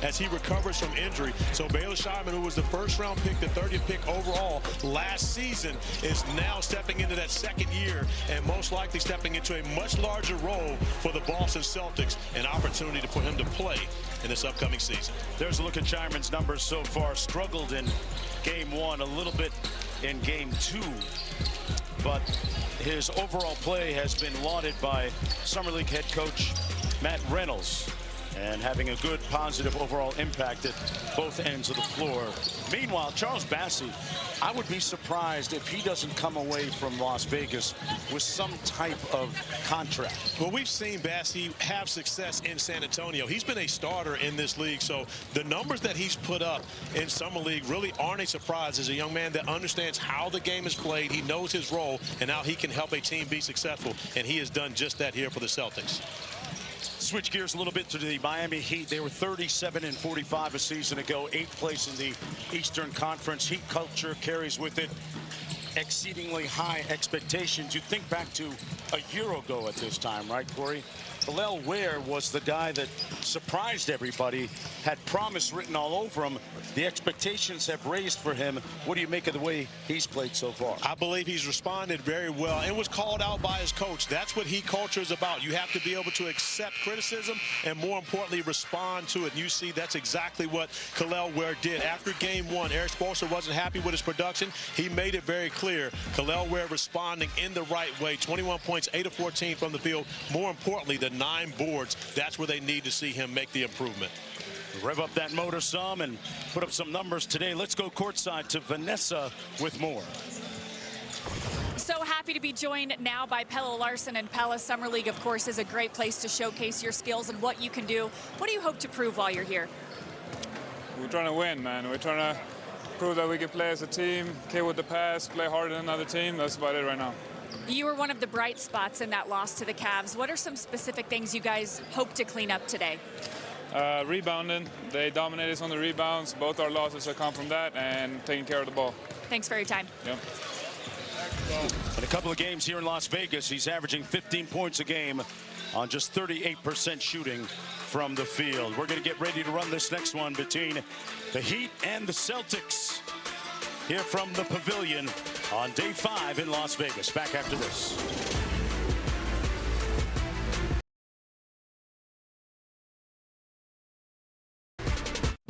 as he recovers from injury. So Baylor Scheierman, who was the first-round pick, the 30th pick overall last season, is now stepping into that second year and most likely stepping into a much larger role for the Boston Celtics, an opportunity for him to play in this upcoming season. There's a look at Scheierman's numbers so far. Struggled in game one, a little bit in game two, but his overall play has been lauded by Summer League head coach Matt Reynolds, and having a good positive overall impact at both ends of the floor. Meanwhile, Charles Bassey, I would be surprised if he doesn't come away from Las Vegas with some type of contract. Well, we've seen Bassey have success in San Antonio. He's been a starter in this league, so the numbers that he's put up in Summer League really aren't a surprise. As a young man that understands how the game is played, he knows his role and how he can help a team be successful, and he has done just that here for the Celtics. Switch gears a little bit to the Miami Heat. They were 37-45 a season ago, 8th place in the Eastern Conference. Heat culture carries with it exceedingly high expectations. You think back to a year ago at this time, right, Corey? Bilal Ware was the guy that surprised everybody, had promise written all over him. The expectations have raised for him. What do you make of the way he's played so far? I believe he's responded very well and was called out by his coach. That's what Heat culture is about. You have to be able to accept criticism and, more importantly, respond to it. And you see that's exactly what Bilal Ware did. After game one, Eric Spoelstra wasn't happy with his production. He made it very clear. Bilal Ware responding in the right way. 21 points, 8 of 14 from the field. More importantly, the 9 boards. That's where they need to see him make the improvement. Rev up that motor some and put up some numbers today. Let's go courtside to Vanessa with more. So happy to be joined now by Pelle Larsson. And Pelle, Summer League, of course, is a great place to showcase your skills and what you can do. What do you hope to prove while you're here? We're trying to win, man. We're trying to prove that we can play as a team, okay with the pass, play harder than another team. That's about it right now. You were one of the bright spots in that loss to the Cavs. What are some specific things you guys hope to clean up today? Rebounding. They dominated us on the rebounds. Both our losses have come from that, and taking care of the ball. Thanks for your time. Yep. In a couple of games here in Las Vegas, he's averaging 15 points a game on just 38% shooting from the field. We're going to get ready to run this next one between the Heat and the Celtics here from the Pavilion on day 5 in Las Vegas. Back after this.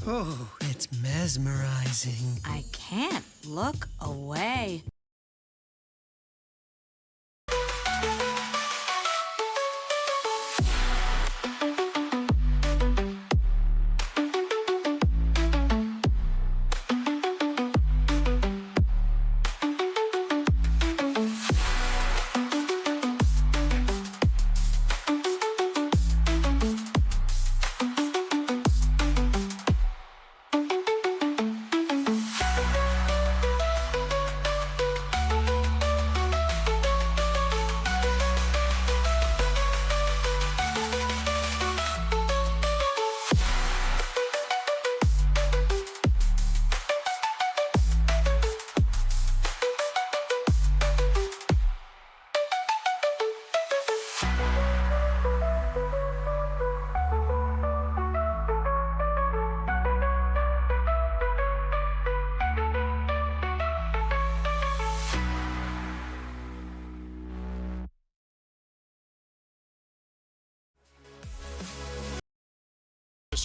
Oh, it's mesmerizing. I can't look away.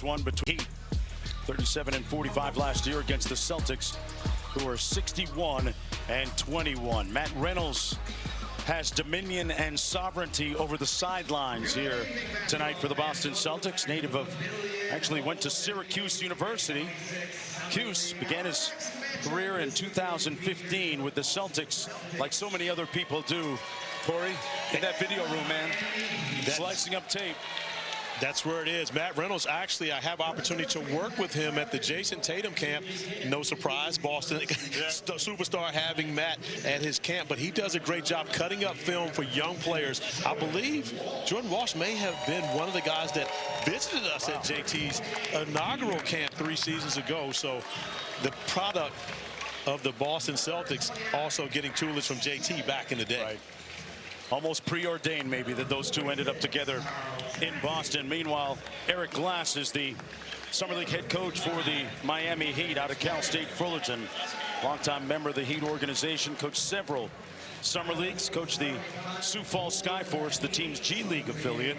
One between 37-45 last year against the Celtics, who are 61-21. Matt Reynolds has dominion and sovereignty over the sidelines here tonight for the Boston Celtics. Native of, actually went to Syracuse University. Cuse began his career in 2015 with the Celtics, like so many other people do. Corey, in that video room, man, slicing up tape. That's where it is. Matt Reynolds, actually, I have opportunity to work with him at the Jason Tatum camp. No surprise, Boston superstar having Matt at his camp, but he does a great job cutting up film for young players. I believe Jordan Walsh may have been one of the guys that visited us at JT's inaugural camp 3 seasons ago. So the product of the Boston Celtics also getting tutelage from JT back in the day. Right. Almost preordained, maybe, that those two ended up together in Boston. Meanwhile, Eric Glass is the Summer League head coach for the Miami Heat out of Cal State Fullerton. Longtime member of the Heat organization, coached several Summer Leagues, coached the Sioux Falls Skyforce, the team's G League affiliate,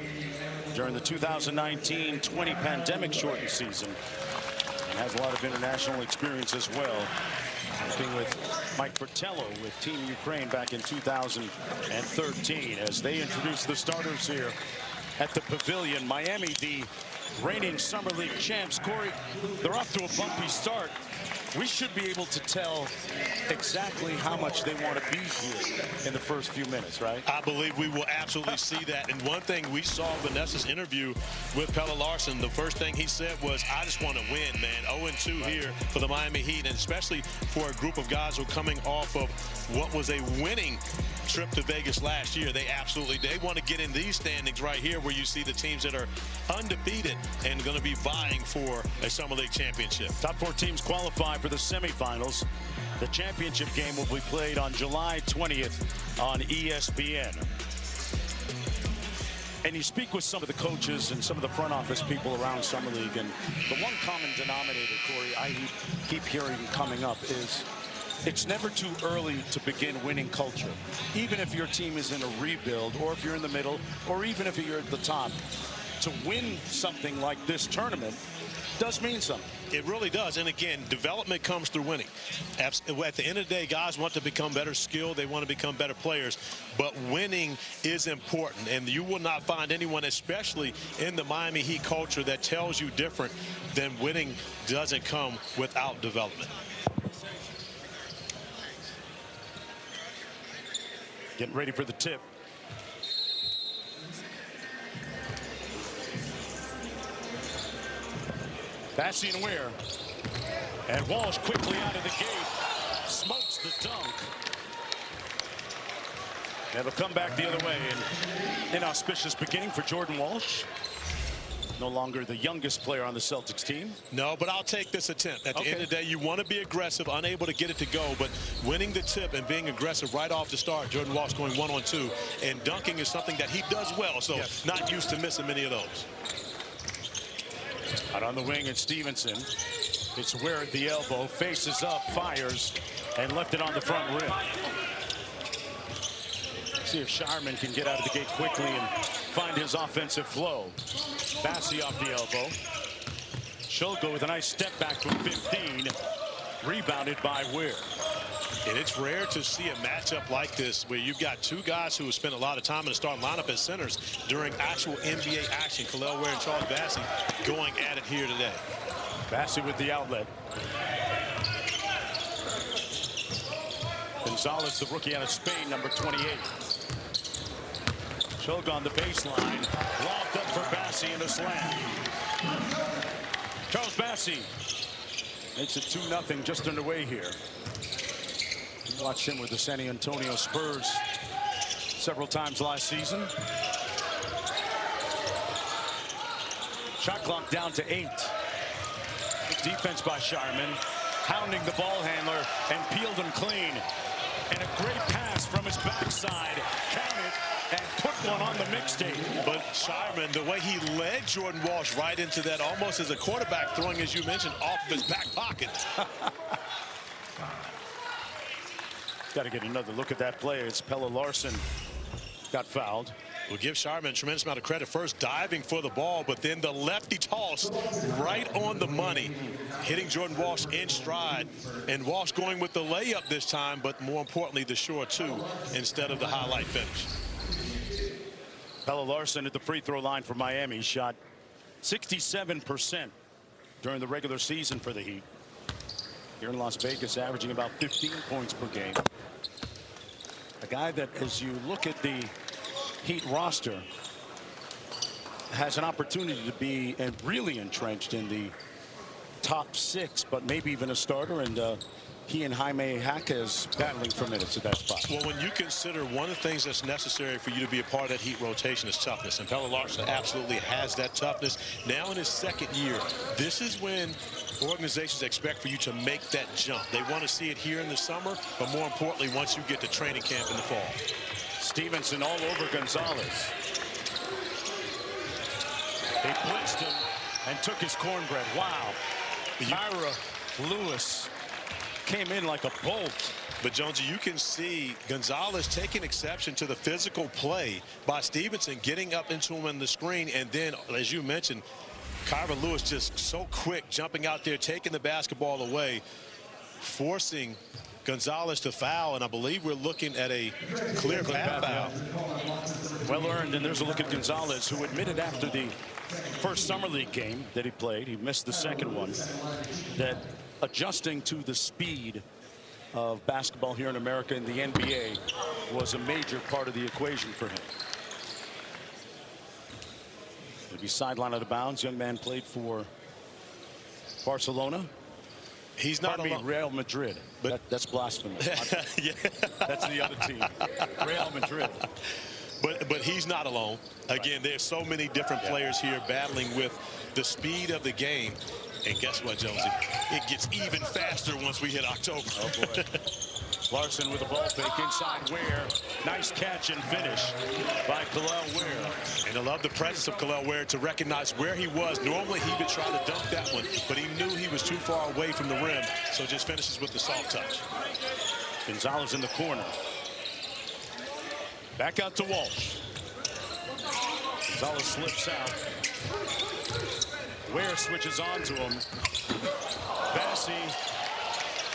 during the 2019-20 pandemic-shortened season. And has a lot of international experience as well. Working with Mike Fratello with Team Ukraine back in 2013 as they introduce the starters here at the Pavilion. Miami, the reigning Summer League champs. Corey, they're off to a bumpy start. We should be able to tell exactly how much they want to be here in the first few minutes, right? I believe we will absolutely see that. And one thing we saw Vanessa's interview with Pelle Larsson, the first thing he said was, I just want to win, man. 0-2 here for the Miami Heat, and especially for a group of guys who are coming off of what was a winning trip to Vegas last year. They want to get in these standings right here where you see the teams that are undefeated and going to be vying for a Summer League championship. Top 4 teams qualify for the semifinals. The championship game will be played on July 20th on ESPN. And you speak with some of the coaches and some of the front office people around Summer League, and the one common denominator, Corey, I keep hearing coming up is it's never too early to begin winning culture. Even if your team is in a rebuild, or if you're in the middle, or even if you're at the top, to win something like this tournament does mean something. It really does. And again, development comes through winning. At the end of the day, guys want to become better skilled. They want to become better players. But winning is important. And you will not find anyone, especially in the Miami Heat culture, that tells you different than winning doesn't come without development. Getting ready for the tip. Bassey and Ware. And Walsh quickly out of the gate. Smokes the dunk. And it'll come back the other way. An inauspicious beginning for Jordan Walsh. No longer the youngest player on the Celtics team. No, but I'll take this attempt. At the end of the day, you want to be aggressive, unable to get it to go, but winning the tip and being aggressive right off the start. Jordan Walsh going 1-on-2, and dunking is something that he does well, so not used to missing many of those. Out on the wing, it's Stevenson. It's Ware at the elbow, faces up, fires, and left it on the front rim. See if Shireman can get out of the gate quickly and find his offensive flow. Bassey off the elbow. Shulko with a nice step back from 15. Rebounded by Ware. And it's rare to see a matchup like this where you've got two guys who have spent a lot of time in the starting lineup as centers during actual NBA action. Khalil Ware and Charles Bassey going at it here today. Bassey with the outlet. Gonzalez, the rookie out of Spain, number 28. Shulko on the baseline. Lobbed up for Bassey in the slam. Charles Bassey makes it 2-0 just underway here. Watched him with the San Antonio Spurs several times last season. Shot clock down to 8. Good defense by Shireman, hounding the ball handler and peeled him clean. And a great pass from his backside. Count it and put one on the mixtape. But Shireman, the way he led Jordan Walsh right into that, almost as a quarterback throwing, as you mentioned, off of his back pocket. Got to get another look at that play. It's Pelle Larsson got fouled. We'll give Shireman a tremendous amount of credit. First diving for the ball, but then the lefty toss right on the money, hitting Jordan Walsh in stride. And Walsh going with the layup this time, but more importantly, the short two instead of the highlight finish. Pelle Larsson at the free throw line for Miami. Shot 67% during the regular season for the Heat. Here in Las Vegas, averaging about 15 points per game. A guy that, as you look at the Heat roster, has an opportunity to be really entrenched in the top 6, but maybe even a starter. And he and Jaime Jaquez battling for minutes at that spot. Well, when you consider one of the things that's necessary for you to be a part of that Heat rotation is toughness, and Pelle Larsson absolutely has that toughness. Now in his second year, this is when organizations expect for you to make that jump. They want to see it here in the summer, but more importantly, once you get to training camp in the fall. Stevenson all over Gonzalez. They blitzed him, and took his cornbread. Wow. Kyra Lewis came in like a bolt. But, Jonesy, you can see Gonzalez taking exception to the physical play by Stevenson, getting up into him on the screen. And then, as you mentioned, Kyra Lewis just so quick, jumping out there, taking the basketball away, forcing Gonzalez to foul. And I believe we're looking at a clear path foul. Well earned. And there's a look at Gonzalez, who admitted after the first Summer League game that he played, he missed the second one, that adjusting to the speed of basketball here in America and the NBA was a major part of the equation for him. He'll be sidelined out of bounds. Young man played for Barcelona. He's not alone. Real Madrid. But that's blasphemous. Yeah. That's the other team. Real Madrid. But he's not alone. Again, there's so many different players here battling with the speed of the game. And guess what, Jonesy? It gets even faster once we hit October. Oh, boy. Larson with a ball fake inside Ware. Nice catch and finish by Khalil Ware. And I love the presence of Khalil Ware to recognize where he was. Normally he would try to dunk that one, but he knew he was too far away from the rim, so just finishes with the soft touch. Gonzalez in the corner. Back out to Walsh. Gonzalez slips out. Ware switches on to him. Bassey,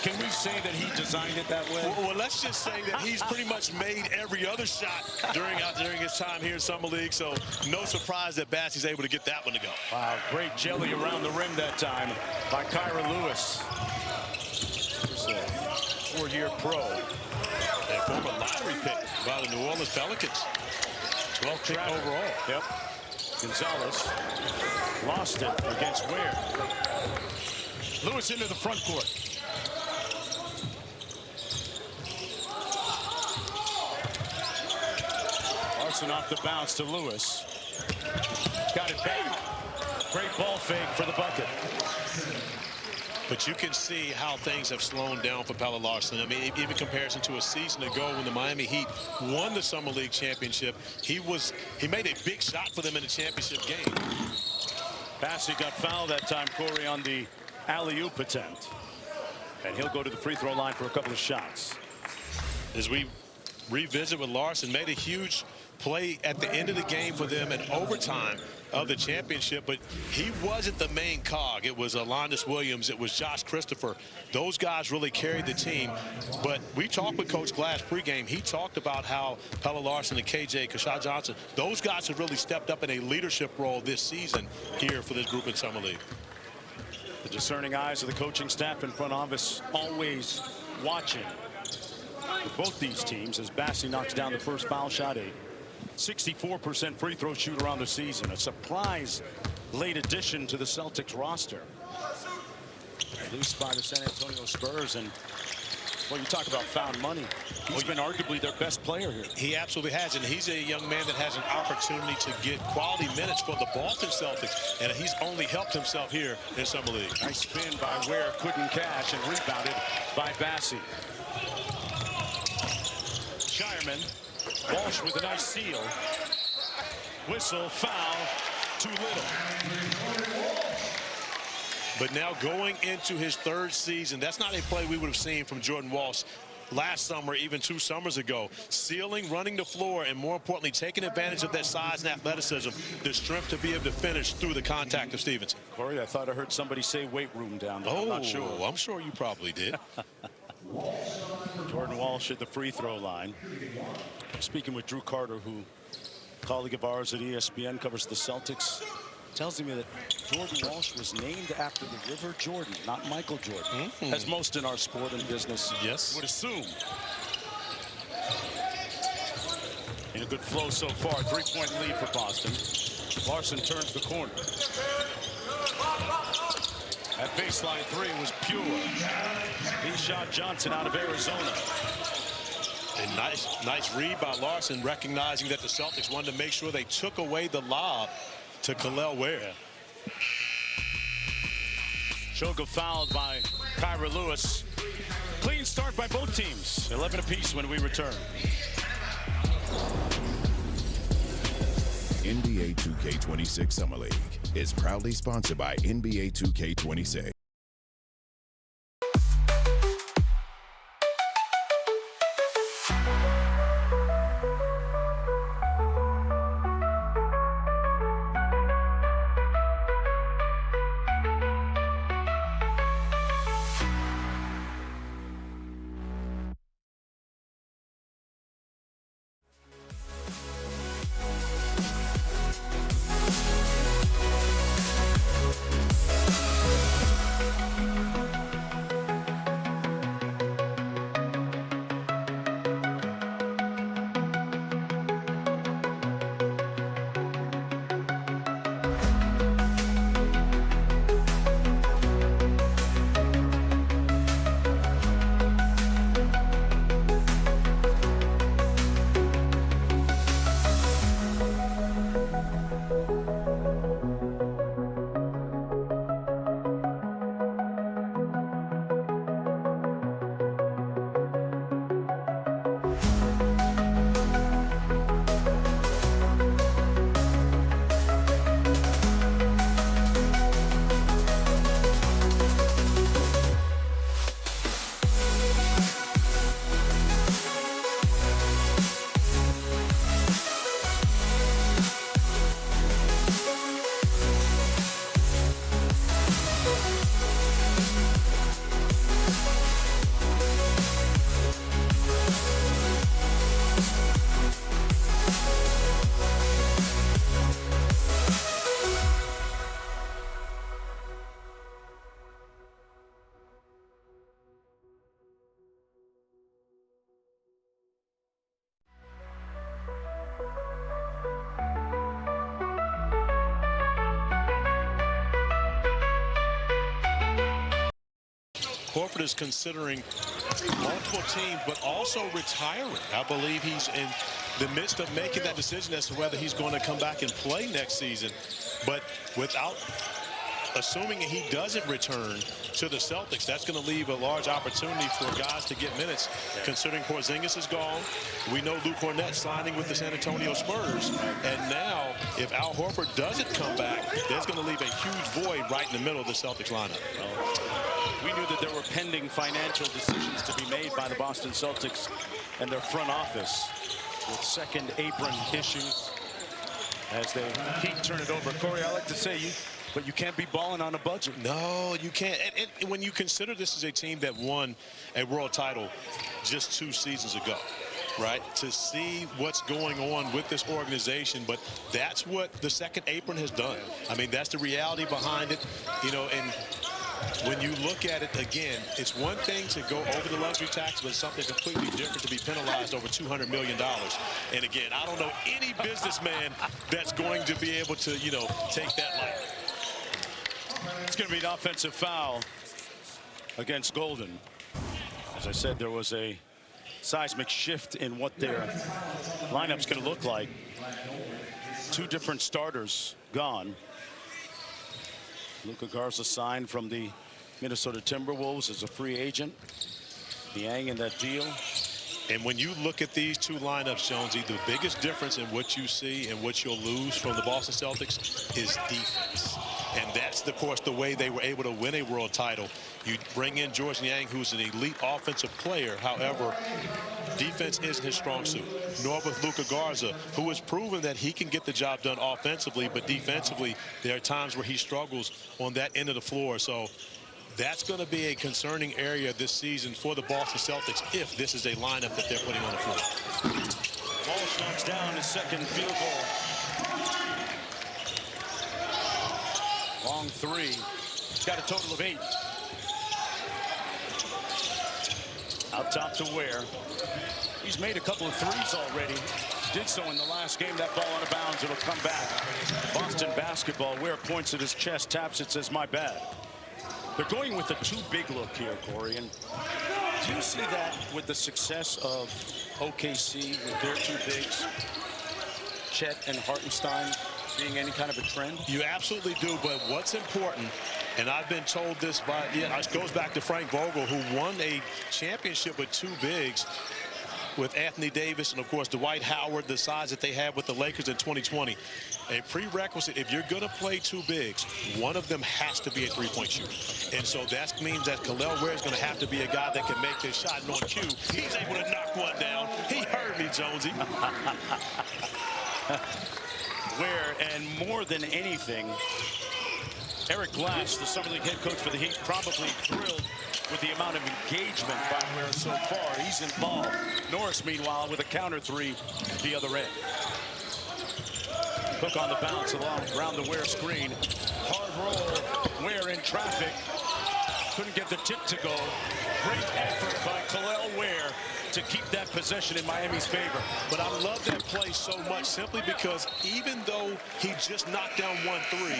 can we say that he designed it that way? Well, let's just say that he's pretty much made every other shot during his time here in Summer League, so no surprise that Bassey's able to get that one to go. Wow, great jelly around the rim that time by Kyra Lewis. He's a four-year pro. And former lottery pick by the New Orleans Pelicans. 12th pick overall. Yep. Gonzalez lost it against Ware. Lewis into the front court. Larson off the bounce to Lewis. Got it back. Great ball fake for the bucket. But you can see how things have slowed down for Pelle Larsson. I mean, even in comparison to a season ago when the Miami Heat won the Summer League championship, he made a big shot for them in the championship game. Bassey got fouled that time, Corey, on the alley-oop attempt. And he'll go to the free throw line for a couple of shots. As we revisit with Larsson, made a huge play at the end of the game for them in overtime of the championship, but he wasn't the main cog. It was Alondas Williams, it was Josh Christopher. Those guys really carried the team. But we talked with Coach Glass pregame. He talked about how Pelle Larsson and KJ Johnson, those guys have really stepped up in a leadership role this season here for this group in Summer League. The discerning eyes of the coaching staff in front office always watching with both these teams as Bassey knocks down the first foul shot. A 64% free throw shooter on the season. A surprise late addition to the Celtics roster. Released by the San Antonio Spurs. And, well, you talk about found money. He's been arguably their best player here. He absolutely has, and he's a young man that has an opportunity to get quality minutes for the Boston Celtics, and he's only helped himself here in Summer League. Nice spin by Ware, couldn't cash, and rebounded by Bassey. Shireman. Walsh with a nice seal. Whistle, foul, too little. But now going into his third season, that's not a play we would have seen from Jordan Walsh last summer, even 2 summers ago. Sealing, running the floor, and more importantly, taking advantage of that size and athleticism, the strength to be able to finish through the contact of Stevenson. Corey, I thought I heard somebody say weight room down there. I'm not sure. I'm sure you probably did. Jordan Walsh at the free throw line. Speaking with Drew Carter, who, colleague of ours at ESPN, covers the Celtics, tells me that Jordan Walsh was named after the River Jordan, not Michael Jordan, as most in our sport and business would assume. In a good flow so far, 3-point lead for Boston. Larson turns the corner. That baseline three was pure. He shot Johnson out of Arizona. And nice read by Larson, recognizing that the Celtics wanted to make sure they took away the lob to Khalil Ware. Shoga fouled by Kyra Lewis. Clean start by both teams. 11 apiece when we return. NBA 2K26 Summer League is proudly sponsored by NBA2K26. Horford is considering multiple teams, but also retiring. I believe he's in the midst of making that decision as to whether he's going to come back and play next season. But without assuming he doesn't return to the Celtics, that's going to leave a large opportunity for guys to get minutes, considering Porzingis is gone. We know Luke Kornet signing with the San Antonio Spurs. And now, if Al Horford doesn't come back, that's going to leave a huge void right in the middle of the Celtics lineup. We knew that there were pending financial decisions to be made by the Boston Celtics and their front office with second apron issues as they keep turn it over. Corey, I like to say but you can't be balling on a budget. No, you can't. And when you consider this is a team that won a world title just 2 seasons ago, right? To see what's going on with this organization, but that's what the second apron has done. I mean, that's the reality behind it, you know, and when you look at it again, it's one thing to go over the luxury tax, but something completely different to be penalized over $200 million. And again, I don't know any businessman that's going to be able to, you know, take that lightly. It's going to be an offensive foul against Golden. As I said, there was a seismic shift in what their lineup's going to look like. 2 different starters gone. Luka Garza signed from the Minnesota Timberwolves as a free agent. Niang in that deal. And when you look at these 2 lineups, Jonesy, the biggest difference in what you see and what you'll lose from the Boston Celtics is defense. And that's, of course, the way they were able to win a world title. You bring in George Niang, who's an elite offensive player. However, defense isn't his strong suit. Nor with Luka Garza, who has proven that he can get the job done offensively, but defensively, there are times where he struggles on that end of the floor. So that's going to be a concerning area this season for the Boston Celtics if this is a lineup that they're putting on the floor. Walsh knocks down his second field goal. Long 3. He's got a total of 8. Out top to Ware. He's made a couple of threes already. Did so in the last game. That ball out of bounds. It'll come back. Boston basketball. Ware points at his chest, taps it, says, my bad. They're going with a too big look here, Corey. And do you see that with the success of OKC with their 2 bigs, Chet and Hartenstein, being any kind of a trend? You absolutely do, but what's important, and I've been told this by, it goes back to Frank Vogel, who won a championship with 2 bigs. with Anthony Davis and, of course, Dwight Howard, the size that they had with the Lakers in 2020, a prerequisite, if you're going to play two bigs, one of them has to be a three-point shooter. And so that means that Kel'el Ware is going to have to be a guy that can make this shot. And on cue, he's able to knock one down. He heard me, Jonesy. Ware, and more than anything, Eric Glass, the Summer League head coach for the Heat, probably thrilled with the amount of engagement by Ware so far. He's involved. Norris, meanwhile, with a counter three at the other end. Cook on the bounce around the Ware screen. Hard roll. Ware in traffic. Couldn't get the tip to go. Great effort by Kel'el Ware to keep that possession in Miami's favor. But I love that play so much simply because even though he just knocked down 1-3,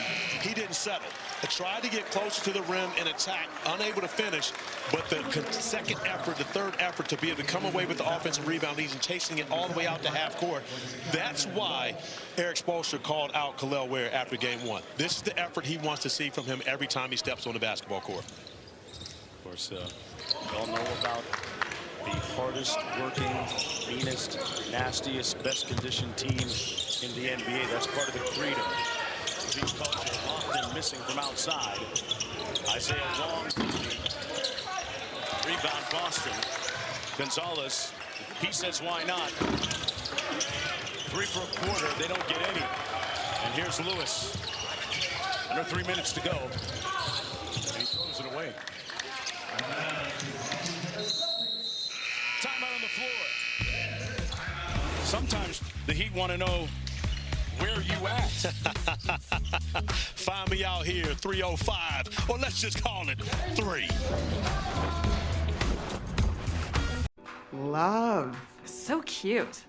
he didn't settle. He tried to get closer to the rim and attack, unable to finish. But the second effort, the third effort to be able to come away with the offensive rebound, he's chasing it all the way out to half court. That's why Eric Spoelstra called out Kel'el Ware after game one. This is the effort he wants to see from him every time he steps on the basketball court. Of course, we all know about the hardest working, meanest, nastiest, best conditioned team in the NBA. That's part of the freedom. These coaches are often missing from outside. Isaiah Long, rebound Boston. Gonzalez, he says why not. 3 for a quarter, they don't get any. And here's Lewis. Under 3 minutes to go. And he throws it away. Timeout on the floor. Sometimes the Heat want to know where you at. Find me out here, 305, or let's just call it 3. Love. So cute.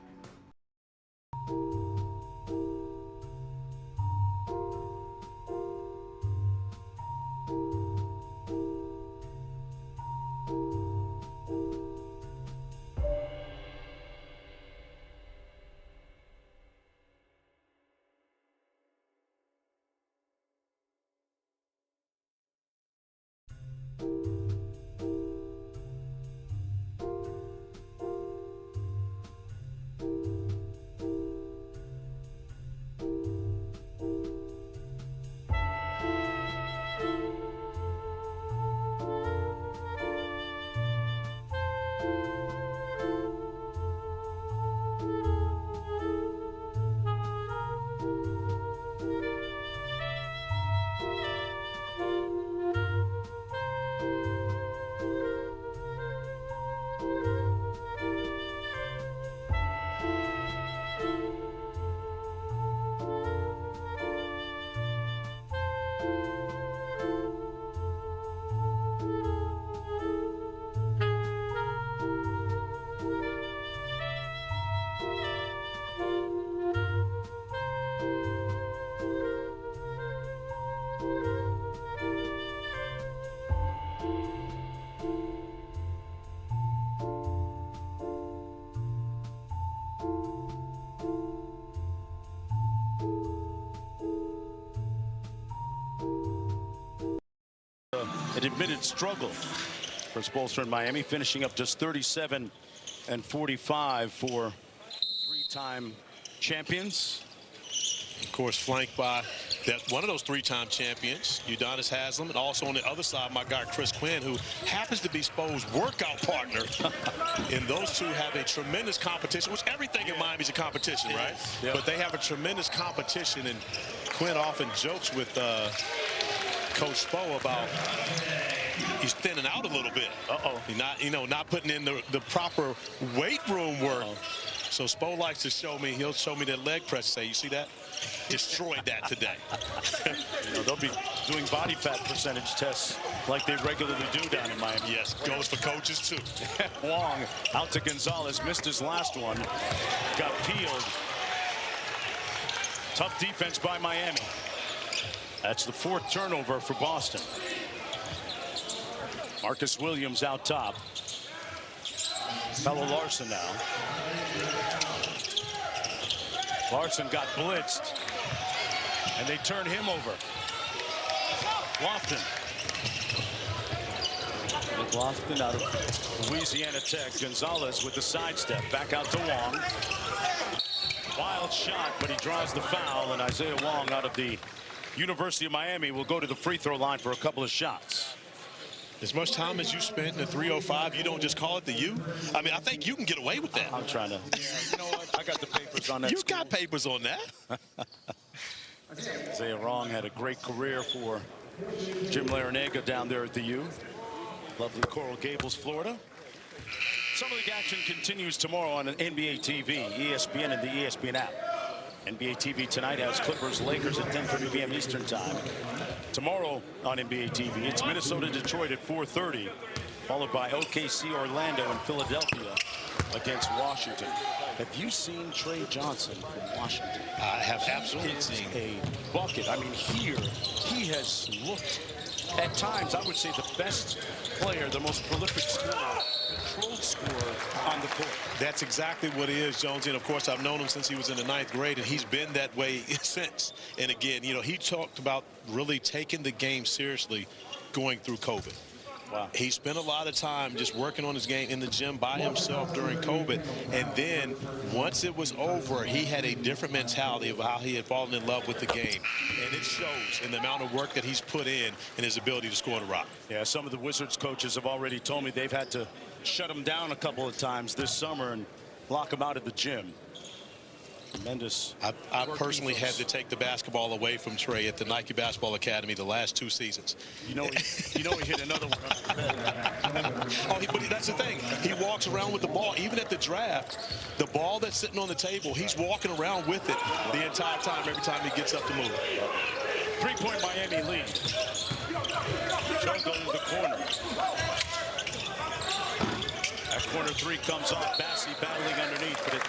An admitted struggle for Spoelstra in Miami, finishing up just 37 and 45 for 3-time champions. Of course, flanked by one of those 3-time champions, Udonis Haslem, and also on the other side, my guy Chris Quinn, who happens to be Spo's workout partner. And those two have a tremendous competition, which everything in Miami is a competition, right? Yeah. But they have a tremendous competition, and Quinn often jokes with Coach Spo about he's thinning out a little bit. He's not, not putting in the proper weight room work. So Spo likes to show me, he'll show me that leg press, say, you see that? Destroyed that today. They'll be doing body fat percentage tests like they regularly do down in Miami. Yes, goes for coaches too. Wong out to Gonzalez, missed his last one, got peeled. Tough defense by Miami. That's the 4th turnover for Boston. Marcus Williams out top. Fellow Larson now. Larson got blitzed, and they turn him over. Lofton. Boston out of Louisiana Tech. Gonzalez with the sidestep. Back out to Wong. Wild shot, but he draws the foul, and Isaiah Wong out of the University of Miami will go to the free throw line for a couple of shots. As much time as you spent in the 305, you don't just call it the U? I mean, I think you can get away with that. I'm trying to. You know what? I got the papers on that. You got papers on that. Isaiah Wong had a great career for Jim Larinaga down there at the U. Lovely Coral Gables, Florida. Summer League action continues tomorrow on NBA TV, ESPN, and the ESPN app. NBA TV tonight has Clippers Lakers at 10:30 p.m. Eastern time. Tomorrow on NBA TV, it's Minnesota Detroit at 4:30, followed by OKC Orlando and Philadelphia against Washington. Have you seen Trey Johnson from Washington? I have absolutely seen a bucket. I mean, here he has looked at times, I would say, the best player, the most prolific scorer, controlled scorer on the court. That's exactly what he is, Jonesy. And of course, I've known him since he was in the 9th grade, and he's been that way since. And again, you know, he talked about really taking the game seriously going through COVID. Wow. He spent a lot of time just working on his game in the gym by himself during COVID. And then once it was over, he had a different mentality of how he had fallen in love with the game. And it shows in the amount of work that he's put in and his ability to score in the rock. Yeah, some of the Wizards coaches have already told me they've had to shut him down a couple of times this summer and lock him out of the gym. Tremendous. I personally had to take the basketball away from Trey at the Nike Basketball Academy the last 2 seasons. You know he hit another one under the bed. But that's the thing. He walks around with the ball. Even at the draft, the ball that's sitting on the table, he's walking around with it the entire time, every time he gets up to move. 3-point Miami lead. Joe goes to the corner. That corner three comes off. Bassey battling underneath, but it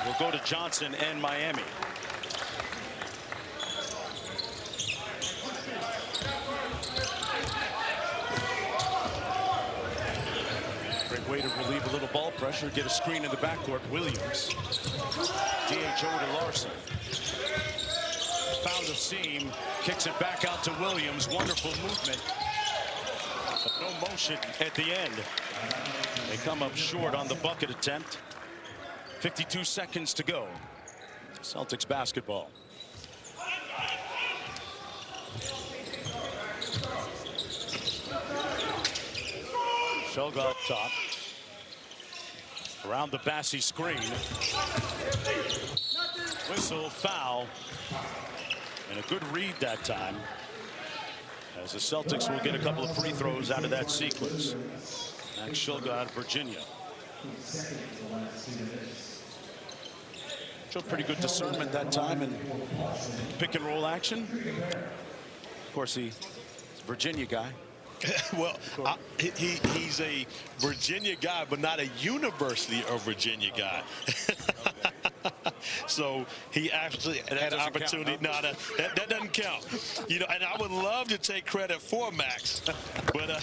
will go to Johnson and Miami. Great way to relieve a little ball pressure, get a screen in the backcourt. Williams. DHO to Larson. Found the seam, kicks it back out to Williams. Wonderful movement. But no motion at the end. They come up short on the bucket attempt. 52 seconds to go. Celtics basketball. Shulga up top. Around the Bassey screen. Whistle, foul. And a good read that time, as the Celtics will get a couple of free throws out of that sequence. Max Shulga out of Virginia. Showed pretty good discernment that time in pick and roll action. Of course, he's a Virginia guy. Well, he's a Virginia guy, but not a University of Virginia guy. So he actually had an opportunity. No, that doesn't count. You know, and I would love to take credit for Max, but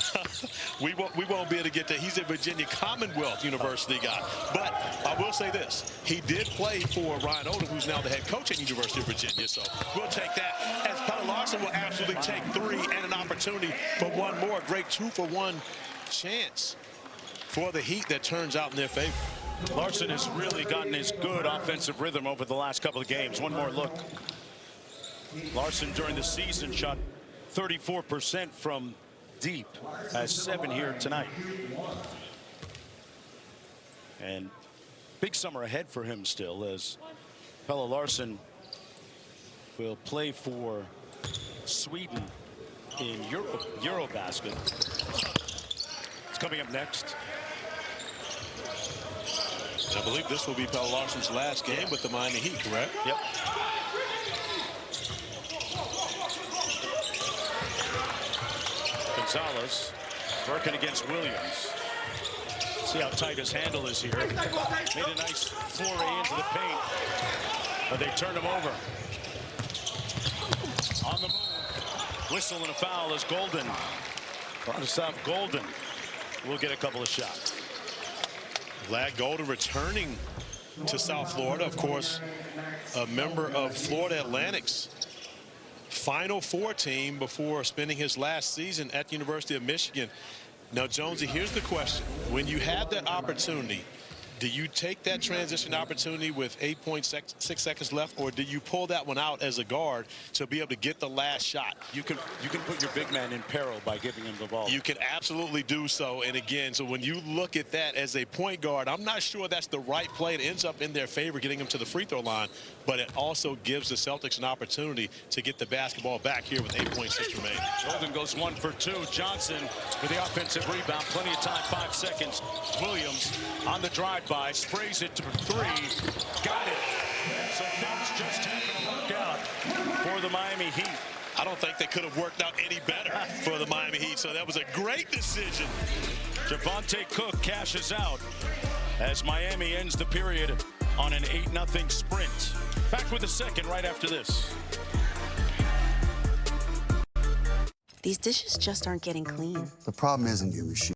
we won't be able to get that. He's a Virginia Commonwealth University guy. But I will say this: he did play for Ryan Odom, who's now the head coach at University of Virginia. So we'll take that. As Pelle Larsson will absolutely take 3 and an opportunity for one more. Great 2-for-1 chance for the Heat that turns out in their favor. Larson has really gotten his good offensive rhythm over the last couple of games. One more look. Larson during the season shot 34% from deep, has 7 here tonight. And big summer ahead for him still, as Pelle Larsson will play for Sweden in Eurobasket. It's coming up next. And I believe this will be Pelle Larsson's last game with the Miami Heat, correct? Yep. Gonzalez working against Williams. See how tight his handle is here. Made a nice foray into the paint, but they turned him over. On the move. Whistle and a foul as Golden. Vladislav Golden will get a couple of shots. Vlad Golden returning to South Florida, of course, a member of Florida Atlantic's Final Four team before spending his last season at the University of Michigan. Now, Jonesy, here's the question. When you have that opportunity, do you take that transition opportunity with 8.6 seconds left, or do you pull that one out as a guard to be able to get the last shot? You can put your big man in peril by giving him the ball. You can absolutely do so. And again, so when you look at that as a point guard, I'm not sure that's the right play. It ends up in their favor, getting them to the free throw line, but it also gives the Celtics an opportunity to get the basketball back here with 8.6 remaining. Golden goes 1 for 2. Johnson with the offensive rebound. Plenty of time, 5 seconds. Williams on the drive-by, sprays it to 3. Got it. So things just happen to work out for the Miami Heat. I don't think they could have worked out any better for the Miami Heat, so that was a great decision. Javonte Cook cashes out as Miami ends the period on an 8-0 sprint. Back with the second right after this. These dishes just aren't getting clean. The problem isn't your machine.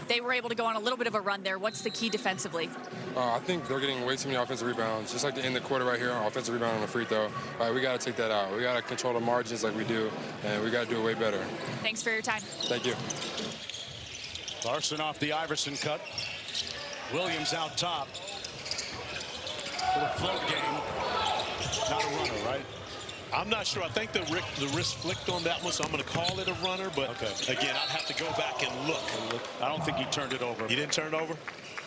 They were able to go on a little bit of a run there. What's the key defensively? I think they're getting way too many offensive rebounds. Just like to end the quarter right here on offensive rebound on a free throw. We got to take that out. We got to control the margins like we do, and we got to do it way better. Thanks for your time. Thank you. Larson off the Iverson cut. Williams out top. Little float game. Not a runner, right? I'm not sure. I think the wrist flicked on that one, so I'm going to call it a runner. But again, I'd have to go back and look. I don't think he turned it over. He didn't turn it over?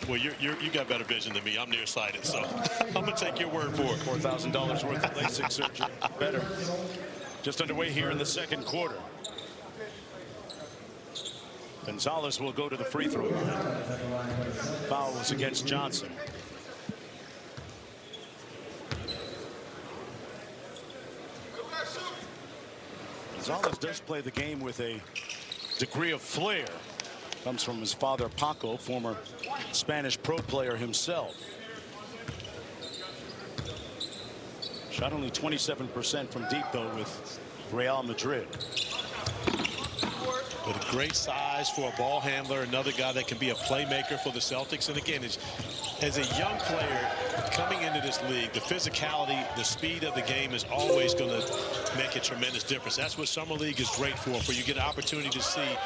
Well, you got better vision than me. I'm nearsighted, so I'm going to take your word for it. $4,000 worth of LASIK surgery. Better. Just underway here in the second quarter. Gonzalez will go to the free throw line. Foul was against Johnson. Gonzalez does play the game with a degree of flair. Comes from his father, Paco, former Spanish pro player himself. Shot only 27% from deep, though, with Real Madrid. But a great size for a ball handler, another guy that can be a playmaker for the Celtics. And again, as a young player coming into this league, the physicality, the speed of the game is always going to make a tremendous difference. That's what Summer League is great for you get an opportunity to see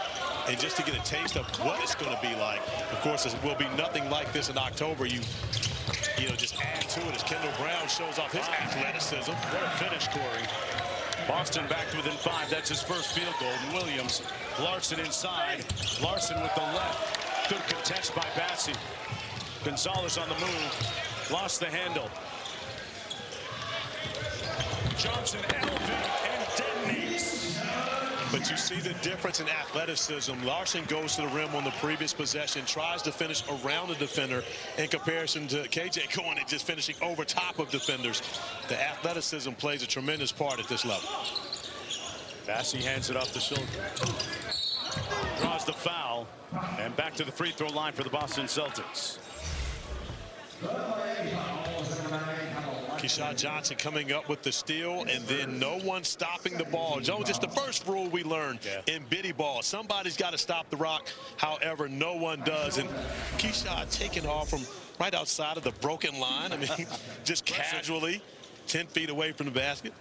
and just to get a taste of what it's going to be like. Of course, it will be nothing like this in October. You know, just add to it as Kendall Brown shows off his athleticism. What a finish, Corey. Boston back to within 5. That's his first field goal. And Williams, Larson inside. Larson with the left. Good contest by Bassi. Gonzalez on the move. Lost the handle. Johnson, Elvin, and detonates. But you see the difference in athleticism. Larson goes to the rim on the previous possession, tries to finish around the defender in comparison to KJ going and just finishing over top of defenders. The athleticism plays a tremendous part at this level. Bassey hands it off to Schultz. Draws the foul. And back to the free throw line for the Boston Celtics. Keyshawn Johnson coming up with the steal, and then no one stopping the ball. Jones, it's the first rule we learned in biddy ball. Somebody's got to stop the rock. However, no one does. And Keyshawn taking off from right outside of the broken line. I mean, just casually 10 feet away from the basket.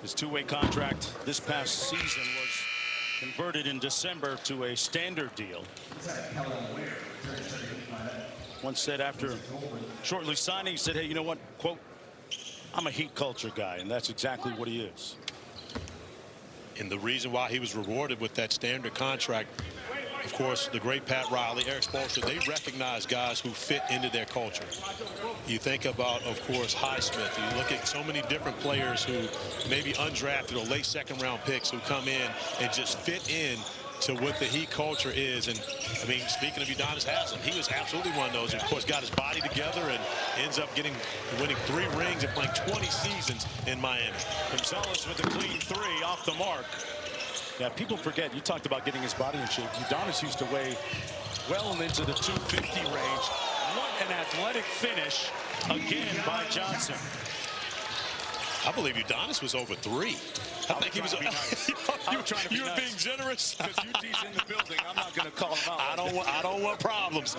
His two-way contract this past season was converted in December to a standard deal. Once said after shortly signing, he said, hey, you know what, quote, I'm a heat culture guy, and that's exactly what he is. And the reason why he was rewarded with that standard contract, of course, the great Pat Riley, Eric Spoelstra, they recognize guys who fit into their culture. You think about, of course, Highsmith. You look at so many different players who maybe undrafted or late second-round picks who come in and just fit in to what the Heat culture is. And I mean, speaking of Udonis Haslem, he was absolutely one of those. And of course, got his body together and ends up winning 3 rings and playing 20 seasons in Miami. Gonzalez with a clean 3 off the mark. Yeah, people forget. You talked about getting his body in shape. Udonis used to weigh well into the 250 range. What an athletic finish again by Johnson. I believe Udonis was over 3. I think he was. Nice. You were being generous. Because UT's in the building, I'm not going to call him out. I don't want problems.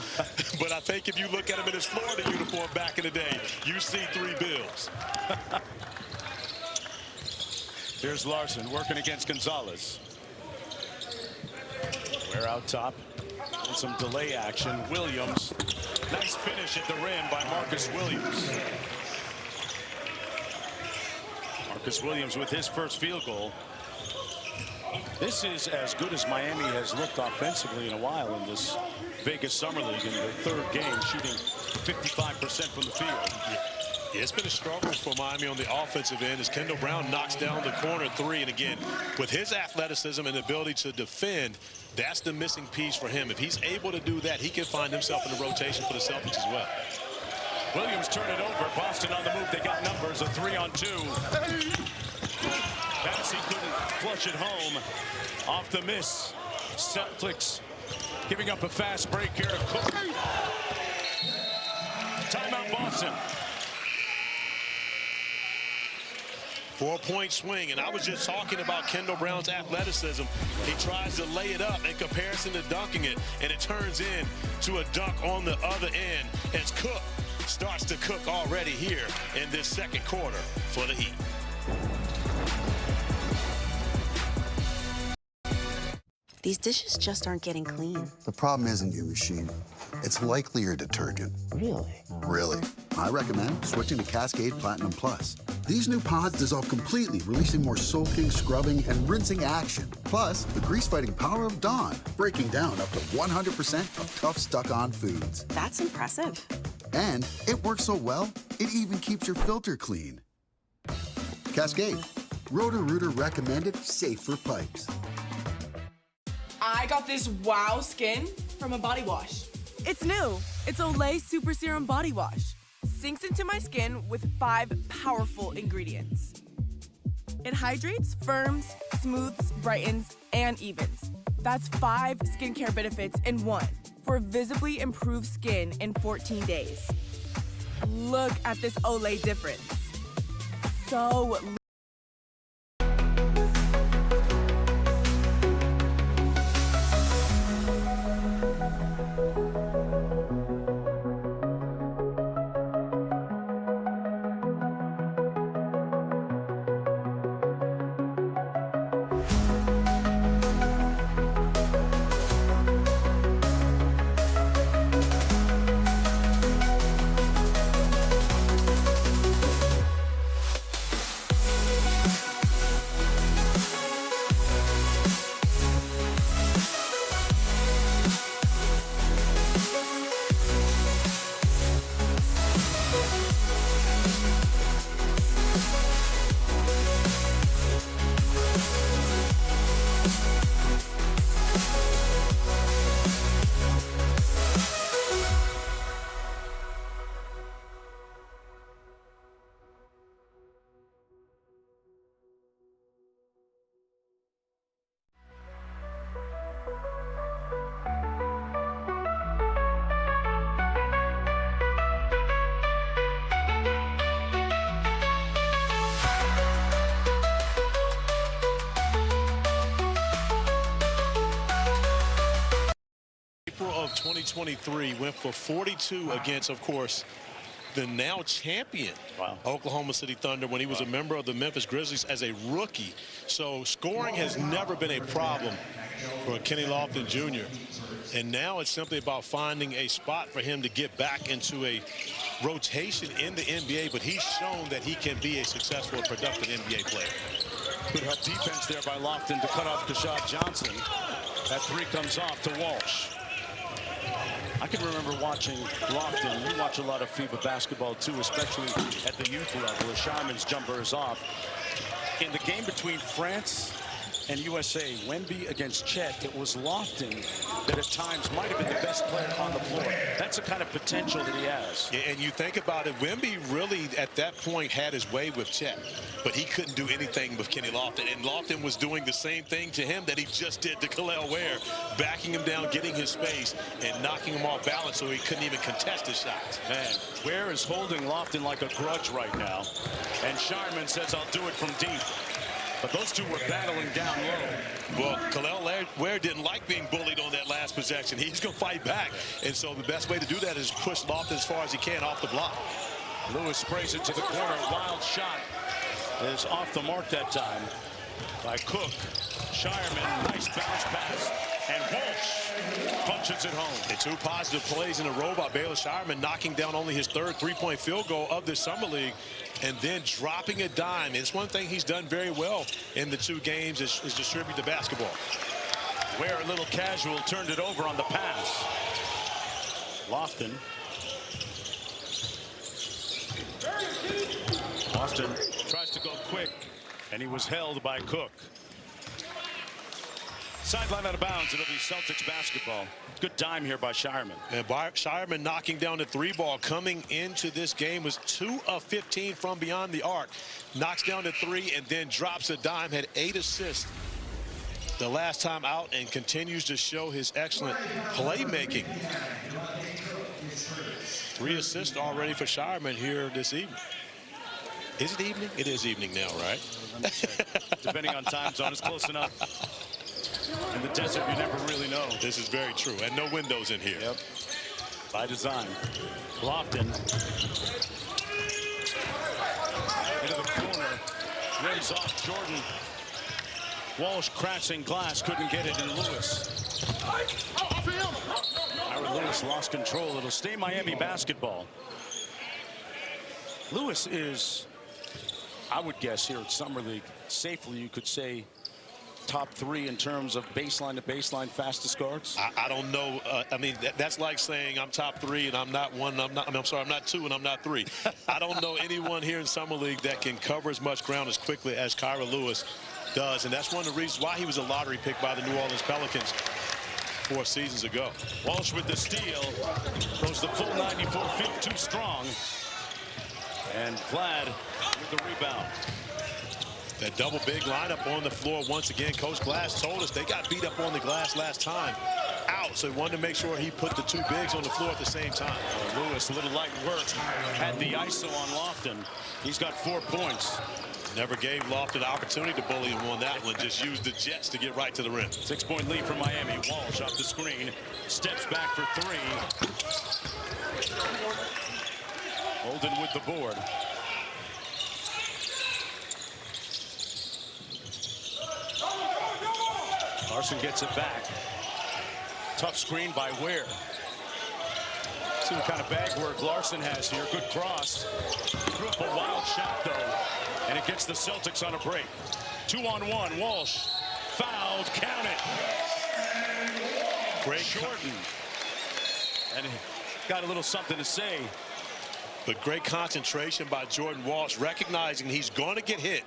But I think if you look at him in his Florida uniform back in the day, you see 3 bills. Here's Larson working against Gonzalez. We're out top. And some delay action. Williams. Nice finish at the rim by Marcus Williams. Marcus Williams with his first field goal. This is as good as Miami has looked offensively in a while in this Vegas Summer League. In the 3rd game, shooting 55% from the field. Yeah, it's been a struggle for Miami on the offensive end as Kendall Brown knocks down the corner 3. And again, with his athleticism and ability to defend, that's the missing piece for him. If he's able to do that, he can find himself in the rotation for the Celtics as well. Williams turned it over. Boston on the move. They got numbers, a 3-on-2. Bassey couldn't flush it home. Off the miss. Celtics giving up a fast break here to Cook. Timeout Boston. 4-point swing, and I was just talking about Kendall Brown's athleticism. He tries to lay it up in comparison to dunking it, and it turns in to a dunk on the other end as Cook starts to cook already here in this second quarter for the Heat. These dishes just aren't getting clean. The problem isn't your machine. It's likely your detergent. Really? Really. I recommend switching to Cascade Platinum Plus. These new pods dissolve completely, releasing more soaking, scrubbing, and rinsing action. Plus, the grease-fighting power of Dawn, breaking down up to 100% of tough, stuck-on foods. That's impressive. And it works so well, it even keeps your filter clean. Cascade. Roto-Rooter recommended, safe for pipes. I got this wow skin from a body wash. It's new. It's Olay Super Serum Body Wash. Sinks into my skin with 5 powerful ingredients. It hydrates, firms, smooths, brightens, and evens. That's 5 skincare benefits in one for visibly improved skin in 14 days. Look at this Olay difference. So April of 2023, went for 42 against, of course, the now champion Oklahoma City Thunder when he was a member of the Memphis Grizzlies as a rookie. So scoring has never been a problem for Kenny Lofton Jr. And now it's simply about finding a spot for him to get back into a rotation in the NBA. But he's shown that he can be a successful and productive NBA player. Good help defense there by Lofton to cut off Kashad Johnson. That three comes off to Walsh. I can remember watching Lofton. You watch a lot of FIBA basketball too, especially at the youth level. As Sharman's jumper is off. In the game between France and USA, Wemby against Chet, it was Lofton that at times might have been the best player on the floor. That's the kind of potential that he has. Yeah, and you think about it, Wemby really at that point had his way with Chet, but he couldn't do anything with Kenny Lofton. And Lofton was doing the same thing to him that he just did to Khalil Ware, backing him down, getting his space, and knocking him off balance so he couldn't even contest his shots. Man, Ware is holding Lofton like a grudge right now. And Sharman says, I'll do it from deep. But those two were battling down low. Well, Khalil Ware didn't like being bullied on that last possession. He's going to fight back. And so the best way to do that is push Lofton as far as he can off the block. Lewis sprays it to the corner. Wild shot is off the mark that time by Cook. Shireman, nice bounce pass. And Walsh punches it home. And two positive plays in a row by Baylor Shireman, knocking down only his third three-point field goal of the Summer League, and then dropping a dime. It's one thing he's done very well in the two games is distribute the basketball. Ware, a little casual, turned it over on the pass. Lofton. Austin tries to go quick, and he was held by Cook. Sideline out of bounds. It'll be Celtics basketball. Good dime here by Shireman. And Shireman knocking down the three ball coming into this game was 2 of 15 from beyond the arc. Knocks down the three and then drops a dime. Had 8 assists the last time out and continues to show his excellent playmaking. 3 assists already for Shireman here this evening. Is it evening? It is evening now, right? Depending on time zone, it's close enough. In the desert, you never really know. This is very true. And no windows in here. Yep. By design. Lofton. Into the corner. Rims off Jordan. Walsh crashing glass. Couldn't get it in Lewis. Howard Lewis lost control. It'll stay Miami basketball. Lewis is, I would guess here at Summer League, safely you could say, top 3 in terms of baseline to baseline fastest guards? I don't know. I mean, that's like saying I'm top 3 and I'm not 1. I'm not 2 and I'm not 3. I don't know anyone here in Summer League that can cover as much ground as quickly as Kyra Lewis does. And that's one of the reasons why he was a lottery pick by the New Orleans Pelicans 4 seasons ago. Walsh with the steal. Goes the full 94 feet, too strong. And Vlad with the rebound. That double big lineup on the floor once again. Coach Glass told us they got beat up on the glass last time out, so he wanted to make sure he put the 2 bigs on the floor at the same time. Lewis, a little light work, had the ISO on Lofton. He's got 4 points. Never gave Lofton the opportunity to bully him on that one. Just used the Jets to get right to the rim. 6-point lead for Miami. Walsh off the screen, steps back for 3. Holden with the board. Larson gets it back. Tough screen by Ware. See what kind of bag work Larson has here. Good cross. Threw up a wild shot, though. And it gets the Celtics on a break. 2-on-1. Walsh. Fouled. Count it. Great Jordan. And he got a little something to say. But great concentration by Jordan Walsh, recognizing he's going to get hit.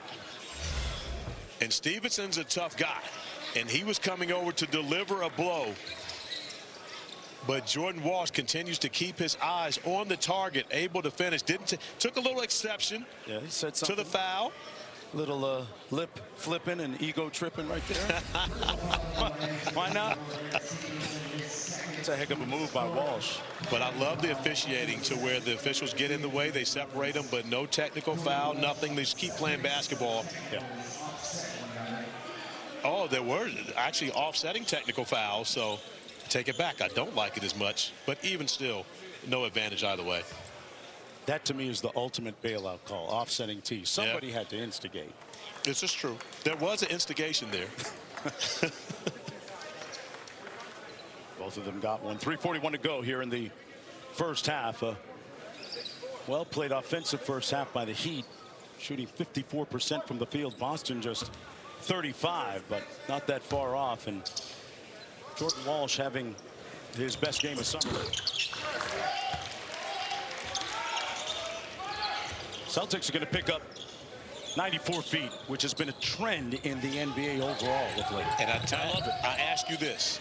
And Stevenson's a tough guy. And he was coming over to deliver a blow. But Jordan Walsh continues to keep his eyes on the target, able to finish. Took a little exception he said something to the foul. Little lip flipping and ego tripping right there. Why not? It's a heck of a move by Walsh. But I love the officiating to where the officials get in the way. They separate them, but no technical foul, nothing. They just keep playing basketball. Yeah. Oh, there were actually offsetting technical fouls. So take it back. I don't like it as much, but even still, no advantage either way. That to me is the ultimate bailout call, offsetting T. Somebody had to instigate. This is true. There was an instigation there. Both of them got one. 3:41 to go here in the first half. Well played offensive first half by the Heat, shooting 54% from the field. Boston just 35, but not that far off. And Jordan Walsh having his best game of summer. Celtics are going to pick up 94 feet, which has been a trend in the NBA overall of late. And I love it. I ask you this.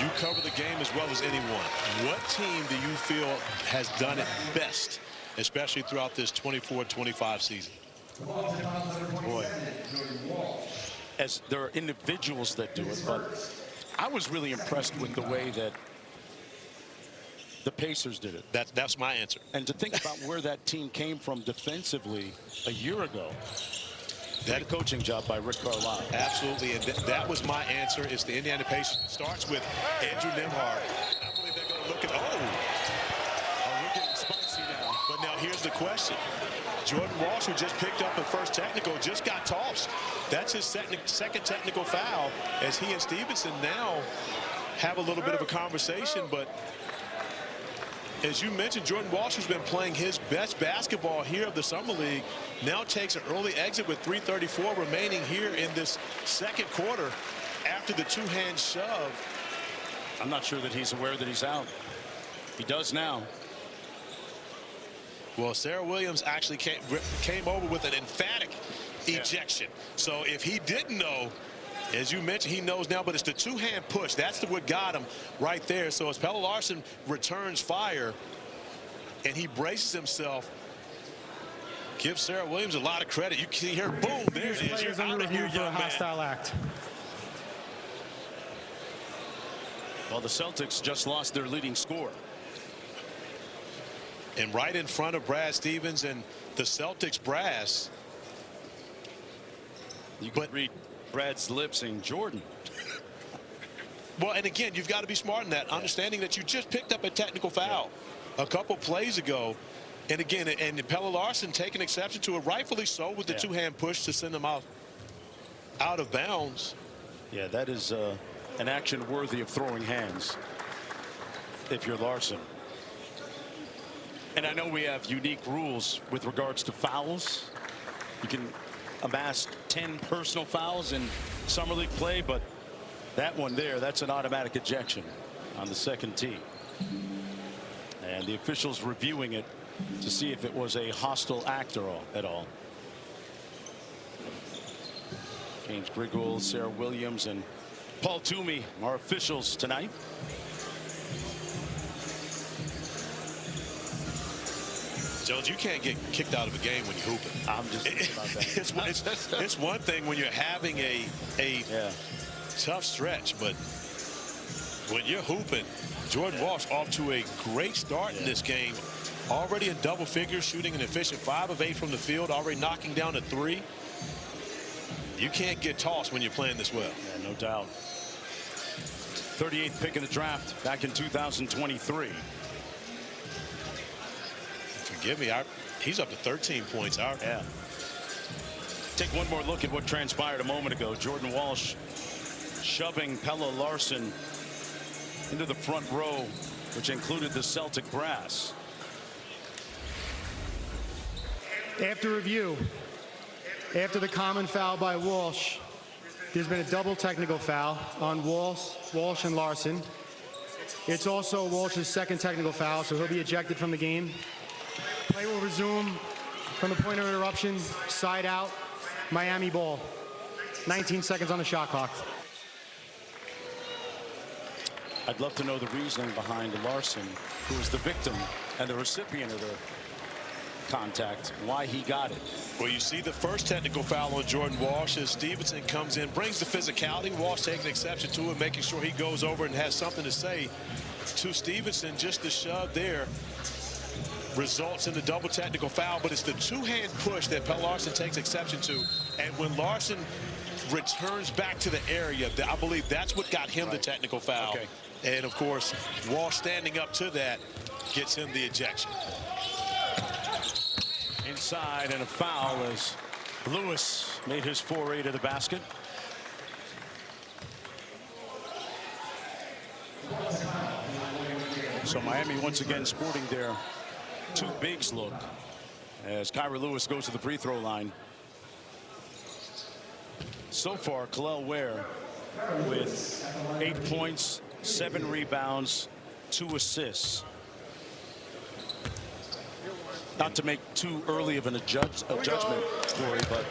You cover the game as well as anyone. What team do you feel has done it best, especially throughout this 24-25 season? Boy, as there are individuals that do it, but I was really impressed with the way that the Pacers did it. That's my answer. And to think about where that team came from defensively a year ago. That a coaching job by Rick Carlisle. Absolutely, and that was my answer. It's the Indiana Pacers. It starts with Andrew Nembhard. I believe they're going to look at, we're getting spicy now. But now here's the question. Jordan Walsh, who just picked up the first technical, just got tossed. That's his second technical foul, as he and Stevenson now have a little bit of a conversation. But as you mentioned, Jordan Walsh, who's been playing his best basketball here of the Summer League, now takes an early exit with 3:34 remaining here in this second quarter after the two-hand shove. I'm not sure that he's aware that he's out. He does now. Well, Sarah Williams actually came over with an emphatic ejection. So if he didn't know, as you mentioned, he knows now, but it's the two-hand push. That's what got him right there. So as Pelle Larsson returns fire and he braces himself, gives Sarah Williams a lot of credit. You can see here, boom, there it is. You're out of here, young man. Hostile act. Well, the Celtics just lost their leading scorer. And right in front of Brad Stevens and the Celtics brass. You can read Brad's lips saying Jordan. Well, and again, you've got to be smart in that, understanding that you just picked up a technical foul a couple plays ago. And again, and Pelle Larsson taking exception to it, rightfully so, with the two-hand push to send them out of bounds. Yeah, that is an action worthy of throwing hands if you're Larsson. And I know we have unique rules with regards to fouls. You can amass 10 personal fouls in Summer League play, but that one there, that's an automatic ejection on the second tee. And the officials reviewing it to see if it was a hostile act at all. James Grigol, Sarah Williams, and Paul Toomey are officials tonight. Jones, you can't get kicked out of a game when you're hooping. I'm just thinking about that. It's one thing when you're having a tough stretch, but when you're hooping, Jordan Walsh off to a great start in this game. Already in double figures, shooting an efficient 5 of 8 from the field, already knocking down a 3. You can't get tossed when you're playing this well. Yeah, no doubt. 38th pick in the draft back in 2023. Forgive me, he's up to 13 points. Yeah. Take one more look at what transpired a moment ago. Jordan Walsh shoving Pelle Larsson into the front row, which included the Celtic brass. After review, after the common foul by Walsh, there's been a double technical foul on Walsh and Larsson. It's also Walsh's second technical foul, so he'll be ejected from the game. Play will resume from the point of interruption, side out, Miami ball. 19 seconds on the shot clock. I'd love to know the reasoning behind Larsson, who was the victim and the recipient of the contact, why he got it. Well, you see the first technical foul on Jordan Walsh as Stevenson comes in, brings the physicality. Walsh taking exception to it, making sure he goes over and has something to say to Stevenson. Just the shove there results in the double technical foul, but it's the two-hand push that Pelle Larsson takes exception to. And when Larsson returns back to the area, I believe that's what got him the technical foul. And, of course, Walsh standing up to that gets him the ejection. Inside, and a foul as Lewis made his foray to the basket. So Miami once again sporting their two bigs look as Kyra Lewis goes to the free throw line. So far, Kel'el Ware with 8 points, 7 rebounds, 2 assists. Not to make too early of a judgment, Corey, but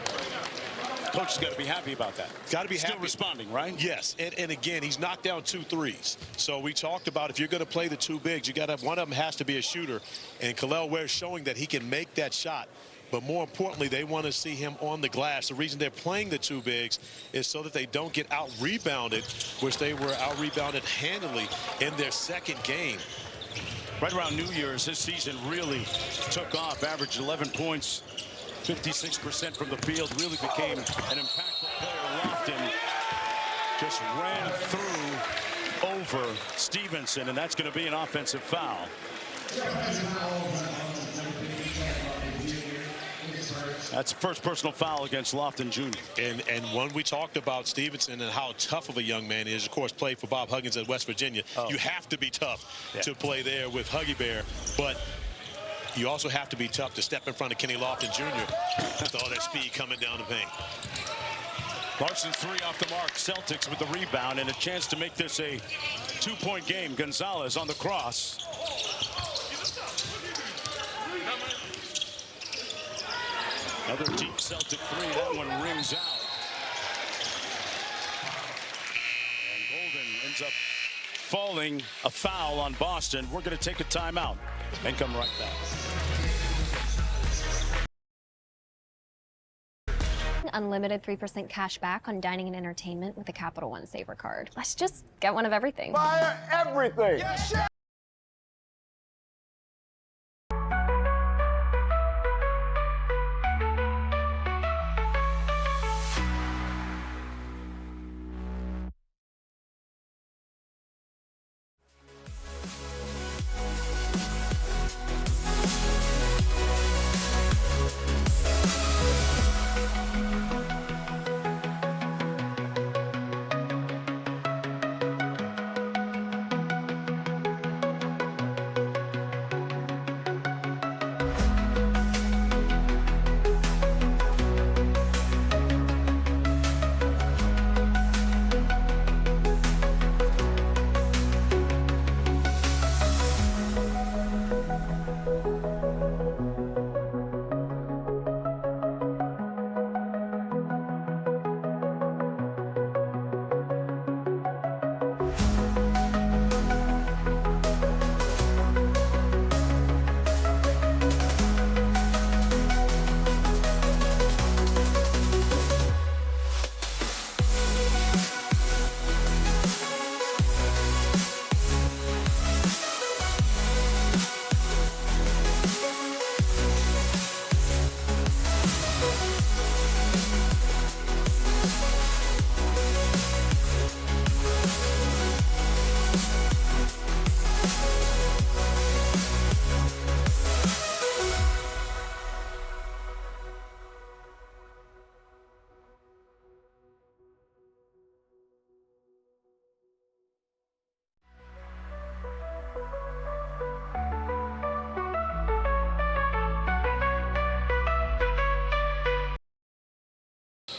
coach has got to be happy about that. Got to be Still happy. responding, right? Yes, and again, he's knocked down 2 threes. So we talked about if you're going to play the two bigs, you got to one of them has to be a shooter, and Kel'el Ware showing that he can make that shot. But more importantly, they want to see him on the glass. The reason they're playing the two bigs is so that they don't get out-rebounded, which they were out-rebounded handily in their second game. Right around New Year's, this season really took off. Averaged 11 points, 56% from the field. Really became an impactful player. Lofton just ran through over Stevenson, and that's going to be an offensive foul. That's the first personal foul against Lofton Jr. And when we talked about Stevenson and how tough of a young man he is, of course, played for Bob Huggins at West Virginia. You have to be tough to play there with Huggy Bear, but you also have to be tough to step in front of Kenny Lofton Jr. with all that speed coming down the paint. Larson 3 off the mark. Celtics with the rebound and a chance to make this a 2-point game. Gonzalez on the cross. Another deep Celtic 3. That one rings out. And Golden ends up falling. A foul on Boston. We're going to take a timeout and come right back. Unlimited 3% cash back on dining and entertainment with the Capital One Saver card. Let's just get one of everything. Buy everything. Yes,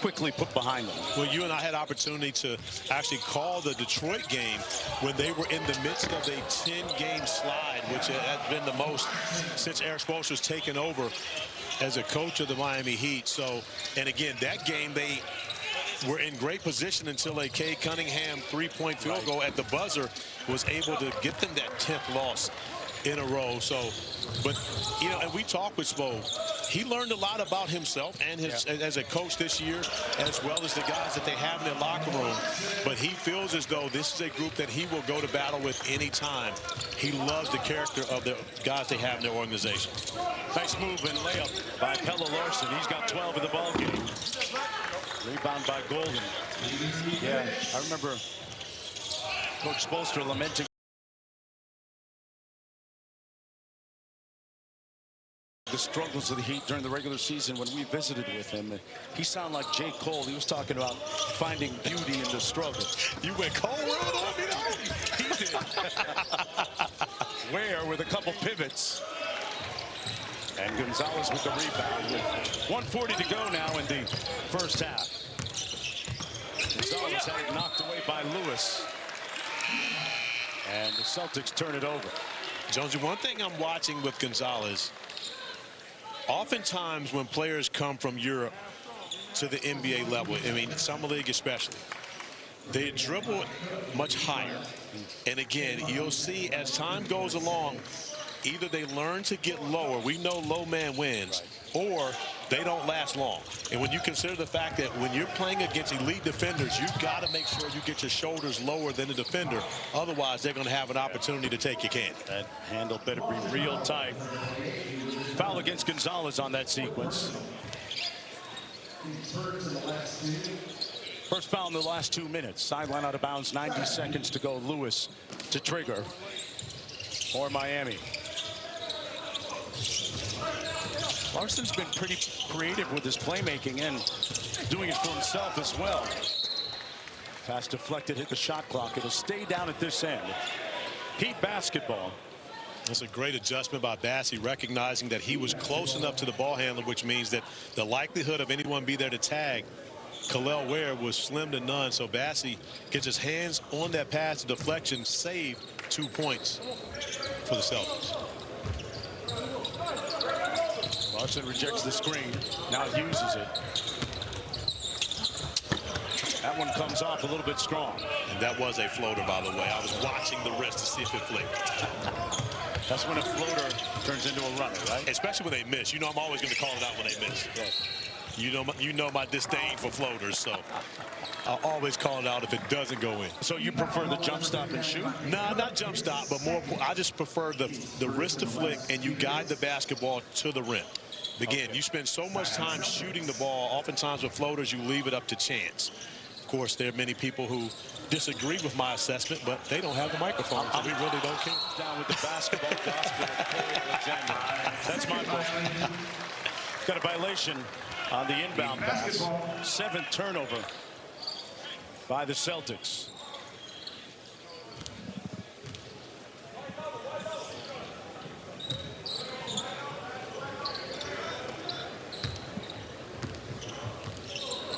quickly put behind them. Well, you and I had opportunity to actually call the Detroit game when they were in the midst of a 10-game slide, which had been the most since Eric Spoelstra's taken over as a coach of the Miami Heat. So, and again, that game they were in great position until a Cade Cunningham three-point field goal at the buzzer was able to get them that 10th loss in a row. So, but, you know, and we talked with Spo. He learned a lot about himself and his as a coach this year, as well as the guys that they have in their locker room. But he feels as though this is a group that he will go to battle with any time. He loves the character of the guys they have in their organization. Nice move and layup by Pelle Larsson. He's got 12 in the ball game. Rebound by Golden. Yeah, I remember Coach Spoelstra lamenting the struggles of the Heat during the regular season when we visited with him. He sounded like J. Cole. He was talking about finding beauty in the struggle. You went Cole World on me, though? He did. Ware with a couple pivots. And Gonzalez with the rebound with 1:40 to go now in the first half. Gonzalez had it knocked away by Lewis. And the Celtics turn it over. Jonesy, one thing I'm watching with Gonzalez, oftentimes when players come from Europe to the NBA level, I mean, Summer League especially, they dribble much higher. And again, you'll see as time goes along, either they learn to get lower, we know low man wins, or they don't last long. And when you consider the fact that when you're playing against elite defenders, you've got to make sure you get your shoulders lower than the defender. Otherwise, they're going to have an opportunity to take your candy. That handle better be real tight. Foul against Gonzalez on that sequence. First foul in the last 2 minutes. Sideline out of bounds, 90 seconds to go. Lewis to trigger for Miami. Larson's been pretty creative with his playmaking and doing it for himself as well. Pass deflected, hit the shot clock. It'll stay down at this end. Heat basketball. That's a great adjustment by Bassey, recognizing that he was close enough to the ball handler, which means that the likelihood of anyone be there to tag Khalil Ware was slim to none. So Bassey gets his hands on that pass to deflection, saved 2 points for the Celtics. Larson rejects the screen. Now uses it. That one comes off a little bit strong. And that was a floater, by the way. I was watching the wrist to see if it flicked. That's when a floater turns into a runner, right? Especially when they miss. You know I'm always going to call it out when they miss. Right. You know my disdain for floaters, so I'll always call it out if it doesn't go in. So you prefer the jump stop and shoot? No, not jump stop, but more. I just prefer the wrist to flick and you guide the basketball to the rim. Again, you spend so much time shooting the ball. Oftentimes with floaters, you leave it up to chance. Of course, there are many people who disagree with my assessment, but they don't have the microphone, so we really don't care. Down with the basketball gospel of Corey Alexander. That's my question. Got a violation on the inbound pass. 7th turnover by the Celtics.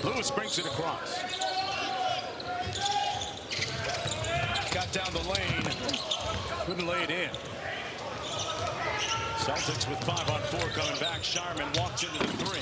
Lewis brings it across. Got down the lane. Couldn't lay it in. Celtics with 5-on-4 coming back. Sharman walks into the 3.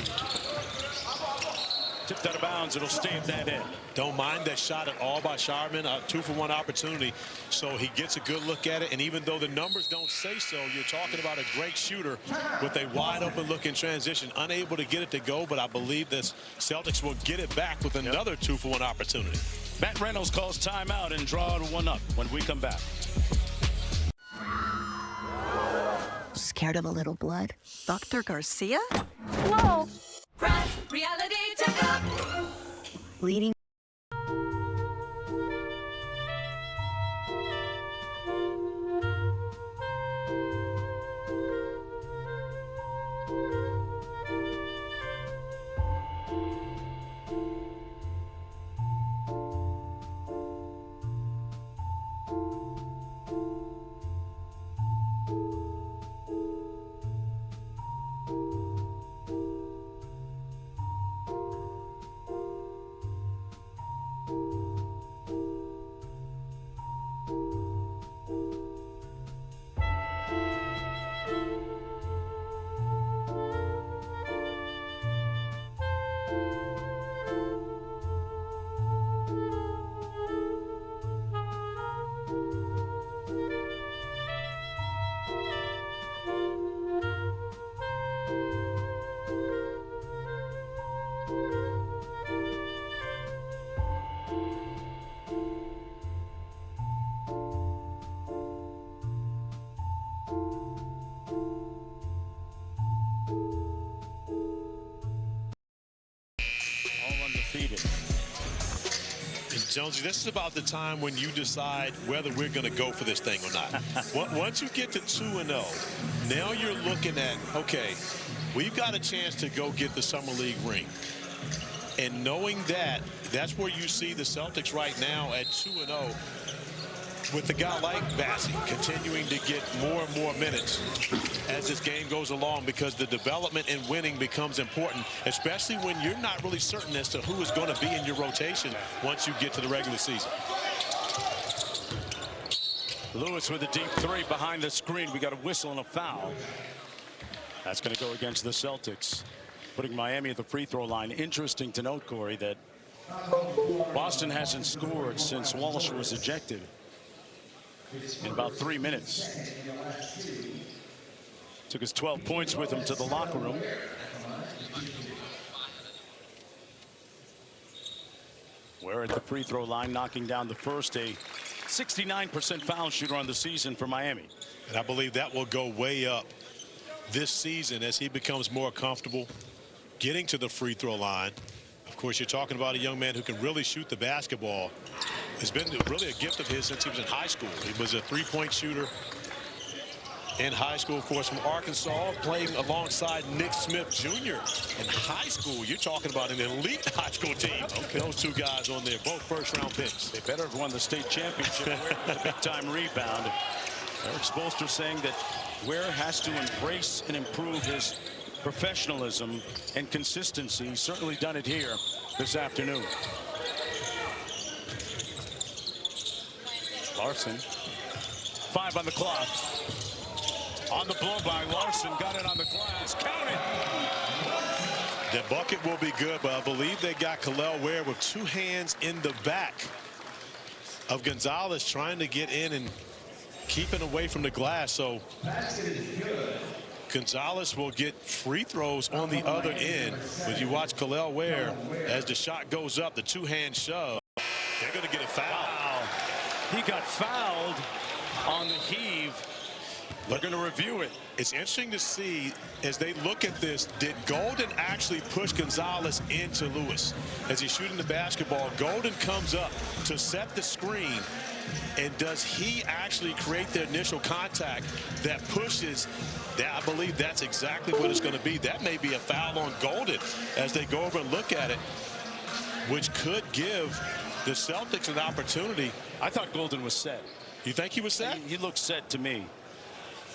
Tipped out of bounds. It'll stay at that end. Don't mind that shot at all by Sharman. A 2-for-1 opportunity. So he gets a good look at it. And even though the numbers don't say so, you're talking about a great shooter with a wide open look in transition. Unable to get it to go, but I believe this Celtics will get it back with another 2-for-1 opportunity. Matt Reynolds calls timeout and draw one up when we come back. Scared of a little blood? Dr. Garcia? Whoa! Press reality checkup. Bleeding. Jonesy, this is about the time when you decide whether we're going to go for this thing or not. Once you get to 2-0, now you're looking at, okay, we've got a chance to go get the Summer League ring. And knowing that, that's where you see the Celtics right now at 2-0 with a guy like Bassey continuing to get more and more minutes as this game goes along, because the development and winning becomes important, especially when you're not really certain as to who is going to be in your rotation once you get to the regular season. Lewis with a deep three behind the screen. We got a whistle and a foul. That's going to go against the Celtics, putting Miami at the free throw line. Interesting to note, Corey, that Boston hasn't scored since Walsh was ejected in about 3 minutes. Took his 12 points with him to the locker room. We're at the free throw line, knocking down the first. A 69% foul shooter on the season for Miami. And I believe that will go way up this season as he becomes more comfortable getting to the free throw line. Of course, you're talking about a young man who can really shoot the basketball. It's been really a gift of his since he was in high school. He was a three-point shooter in high school, of course, from Arkansas, playing alongside Nick Smith Jr. in high school. You're talking about an elite high school team. Okay. Those two guys on there, both first-round picks. They better have won the state championship. The big-time rebound. Eric Spoelstra saying that Ware has to embrace and improve his professionalism and consistency. He's certainly done it here this afternoon. Larson, 5 on the clock. On the blow by Larson, got it on the glass, count it. The bucket will be good, but I believe they got Kel'el Ware with 2 hands in the back of Gonzalez, trying to get in and keeping away from the glass. So Gonzalez will get free throws on the other end. But you watch Kel'el Ware as the shot goes up, the 2-hand shove. They're going to get a foul. Wow. He got fouled on the heave. They're going to review it. It's interesting to see as they look at this, did Golden actually push Gonzalez into Lewis? As he's shooting the basketball, Golden comes up to set the screen. And does he actually create the initial contact that pushes? That, I believe that's exactly what it's going to be. That may be a foul on Golden as they go over and look at it, which could give the Celtics an opportunity. I thought Golden was set. You think he was set? He looked set to me.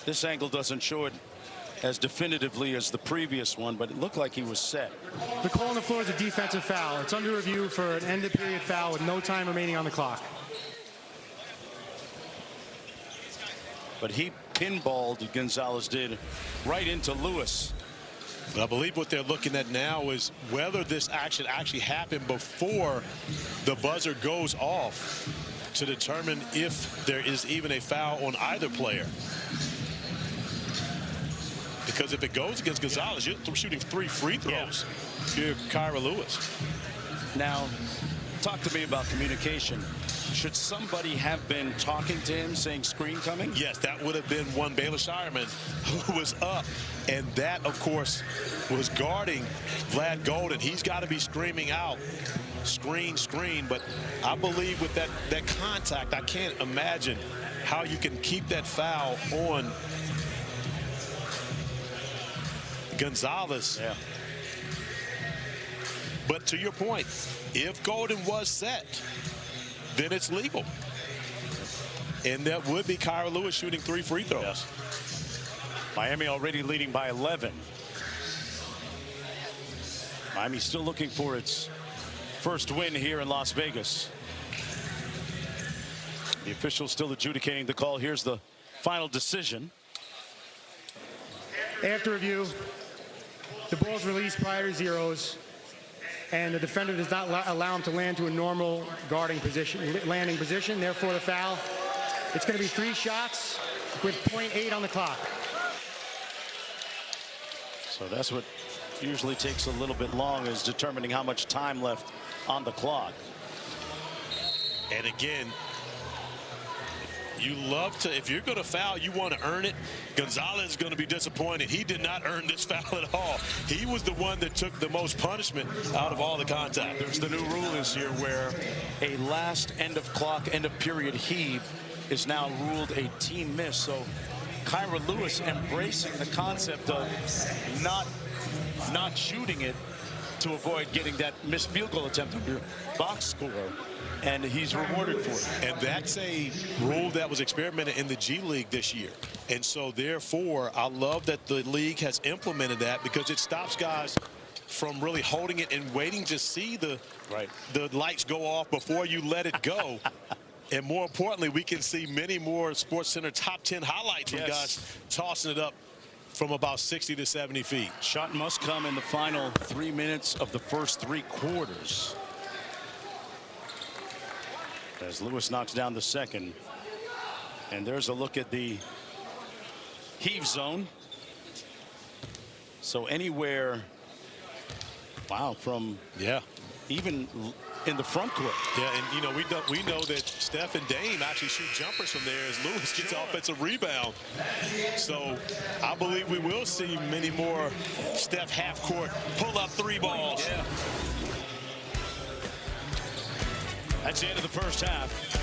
This angle doesn't show it as definitively as the previous one, but it looked like he was set. The call on the floor is a defensive foul. It's under review for an end-of-period foul with no time remaining on the clock. But he pinballed, Gonzalez did, right into Lewis. But I believe what they're looking at now is whether this action actually happened before the buzzer goes off to determine if there is even a foul on either player. Because if it goes against Gonzalez, you're shooting 3 free throws. You're Kyra Lewis. Now, talk to me about communication. Should somebody have been talking to him saying screen coming? Yes, that would have been one Baylor Shireman who was up. And that, of course, was guarding Vlad Golden. He's got to be screaming out, screen, screen. But I believe with that contact, I can't imagine how you can keep that foul on Gonzalez. Yeah. But to your point, if Golden was set, then it's legal. And that would be Kyra Lewis shooting 3 free throws. Yes. Miami already leading by 11. Miami still looking for its first win here in Las Vegas. The officials still adjudicating the call. Here's the final decision. After review, the ball's released prior to zeros, and the defender does not allow him to land to a normal guarding position, landing position. Therefore, the foul. It's going to be 3 shots with .8 on the clock. So that's what usually takes a little bit long, is determining how much time left on the clock. And again, You love to, if you're going to foul, you want to earn it. Gonzalez is going to be disappointed. He did not earn this foul at all. He was the one that took the most punishment out of all the contact. There's the new rule this year where a last end of clock, end of period heave is now ruled a team miss. So Kyra Lewis embracing the concept of not shooting it to avoid getting that missed field goal attempt under box score. And he's rewarded for it. And that's a rule that was experimented in the G League this year. And so, therefore, I love that the league has implemented that because it stops guys from really holding it and waiting to see the lights go off before you let it go. And more importantly, we can see many more SportsCenter top 10 highlights from guys tossing it up from about 60 to 70 feet. Shot must come in the final 3 minutes of the first 3 quarters. As Lewis knocks down the second. And there's a look at the heave zone. So anywhere, wow, from even in the front court. Yeah, and you know, we know that Steph and Dame actually shoot jumpers from there as Lewis gets offensive rebound. So I believe we will see many more Steph half-court pull-up 3 balls. Yeah. That's the end of the first half.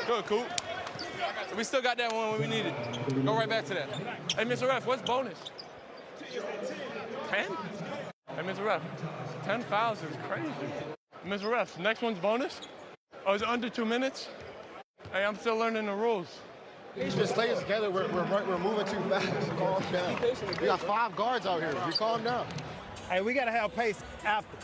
Good, Coop. We still got that one when we need it. Go right back to that. Hey, Mr. Ref, what's bonus? 10? Hey, Mr. Ref, 10 fouls is crazy. Mr. Ref, next one's bonus? Oh, is it under 2 minutes? Hey, I'm still learning the rules. Just stay together. We're moving too fast. Calm down. We got 5 guards out here. You calm down. Hey, we got to have pace after.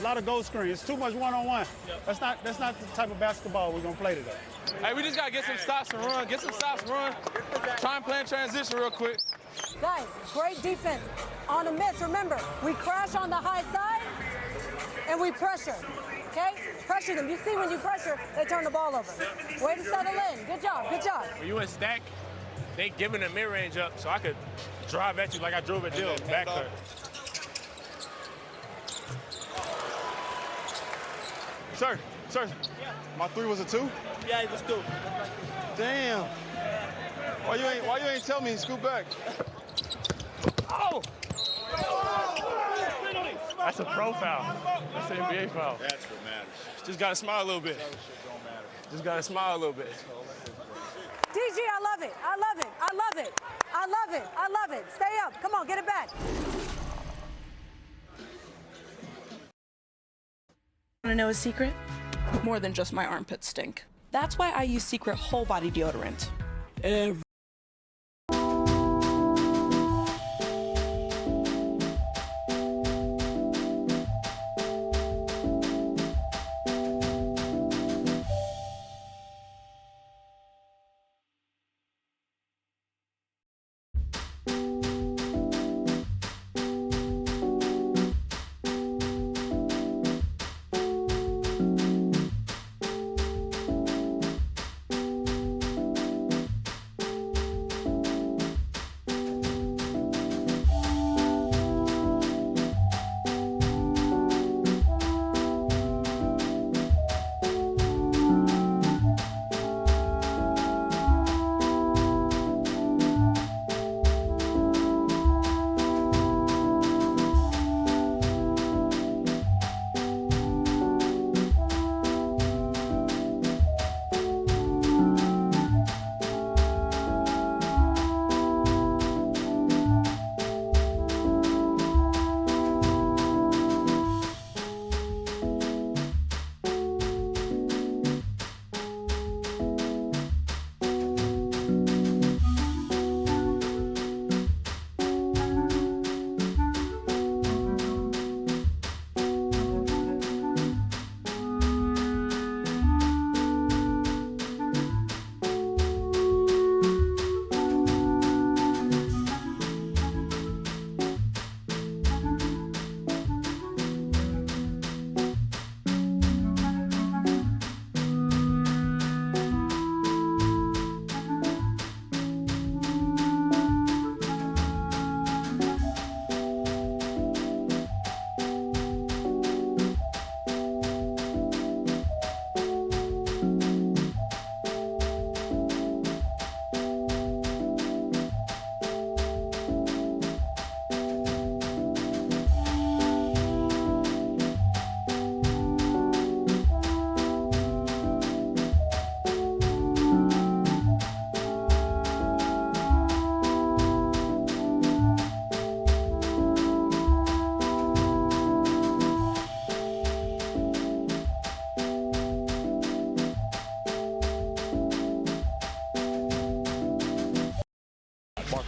A lot of goal screens. It's too much one-on-one. That's not the type of basketball we're going to play today. Hey, we just got to get some stops and run. Get some stops and run. Try and play in transition real quick. Guys, great defense. On a miss, remember, we crash on the high side and we pressure, okay? Pressure them. You see when you pressure, they turn the ball over. Way to settle in. Good job, good job. When you in stack, they giving the mid-range up so I could drive at you like I drove at Dill, backcourt. Sir, my 3 was a 2? Yeah, it was 2. Damn. Why you ain't tell me to scoot back? Oh! That's a pro foul. That's an NBA foul. That's what matters. Just gotta smile a little bit. Just gotta smile a little bit. DG, I love it. I love it. I love it. I love it. I love it. Stay up. Come on, get it back. Want to know a secret? More than just my armpits stink. That's why I use Secret whole body deodorant.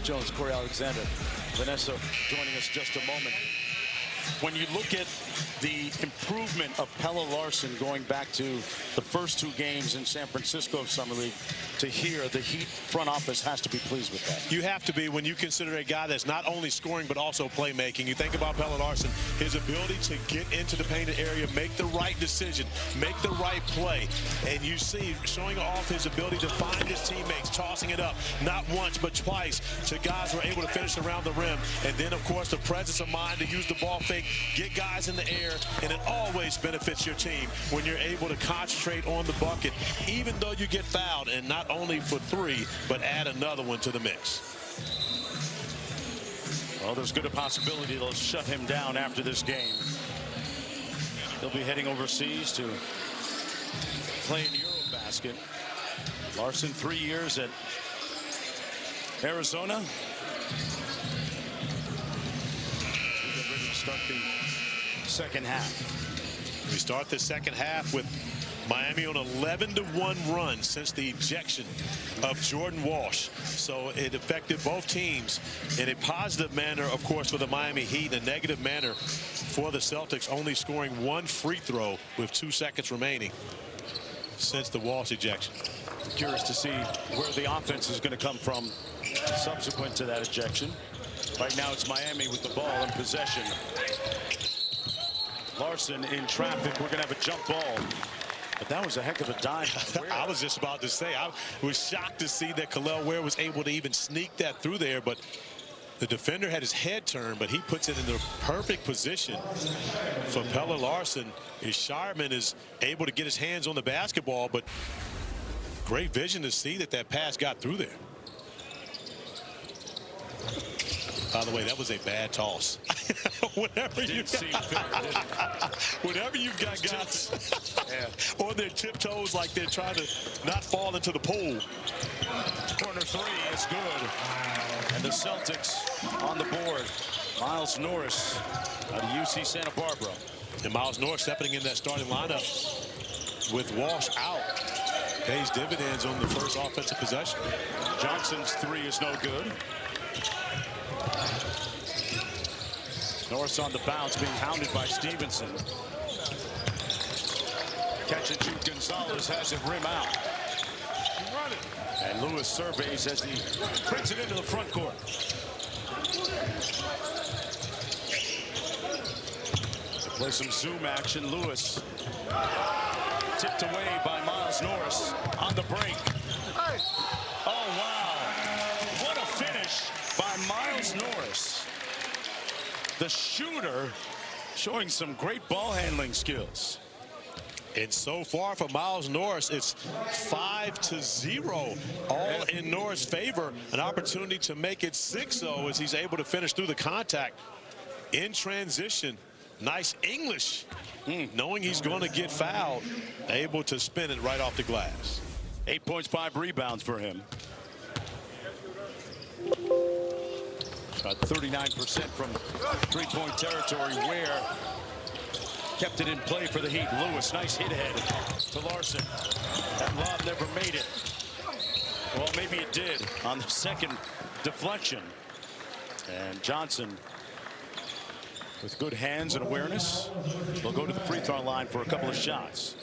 Jones, Corey Alexander, Vanessa joining us just a moment. When you look at the improvement of Pelle Larsson going back to the first 2 games in San Francisco Summer League to here, the Heat front office has to be pleased with that. You have to be when you consider a guy that's not only scoring but also playmaking. You think about Pelle Larsson, his ability to get into the painted area, make the right decision, make the right play. And you see showing off his ability to find his teammates, tossing it up, not once but twice to guys who are able to finish around the rim. And then, of course, the presence of mind to use the ball fake, get guys in the air, and it always benefits your team when you're able to concentrate on the bucket, even though you get fouled, and not only for 3, but add another one to the mix. Well, there's good a possibility they'll shut him down after this game. He'll be heading overseas to play in Eurobasket. Larsson, 3 years at Arizona. We get ready to start the second half. We start the second half with Miami on an 11-1 run since the ejection of Jordan Walsh. So it affected both teams in a positive manner, of course, for the Miami Heat, a negative manner for the Celtics, only scoring 1 free throw with 2 seconds remaining since the Walsh ejection. Curious to see where the offense is going to come from subsequent to that ejection. Right now it's Miami with the ball in possession. Larson in traffic. We're going to have a jump ball. But that was a heck of a dive. I was just about to say, I was shocked to see that Kel'el Ware was able to even sneak that through there, but the defender had his head turned, but he puts it in the perfect position for Pelle Larsson. His Shireman is able to get his hands on the basketball, but great vision to see that pass got through there. By the way, that was a bad toss. Whenever you've got guys on their tiptoes like they're trying to not fall into the pool. Corner three is good. And the Celtics on the board. Miles Norris out of UC Santa Barbara. And Miles Norris stepping in that starting lineup with Walsh out. Pays dividends on the first offensive possession. Johnson's three is no good. Norris on the bounce, being hounded by Stevenson. Catch and shoot. Gonzalez has it rim out. And Lewis surveys as he brings it into the front court. To play some zoom action, Lewis tipped away by Miles Norris on the break. Oh, wow. What a finish by Miles Norris. The shooter showing some great ball handling skills. And so far for Miles Norris, it's 5-0, all in Norris' favor. An opportunity to make it 6-0 as he's able to finish through the contact in transition. Nice English, knowing he's going to get fouled, able to spin it right off the glass. 8 points, 5 rebounds for him. About 39% from three-point territory. Ware kept it in play for the Heat. Lewis, nice hit ahead to Larson. That lob never made it. Well, maybe it did on the second deflection. And Johnson, with good hands and awareness, will go to the free throw line for a couple of shots.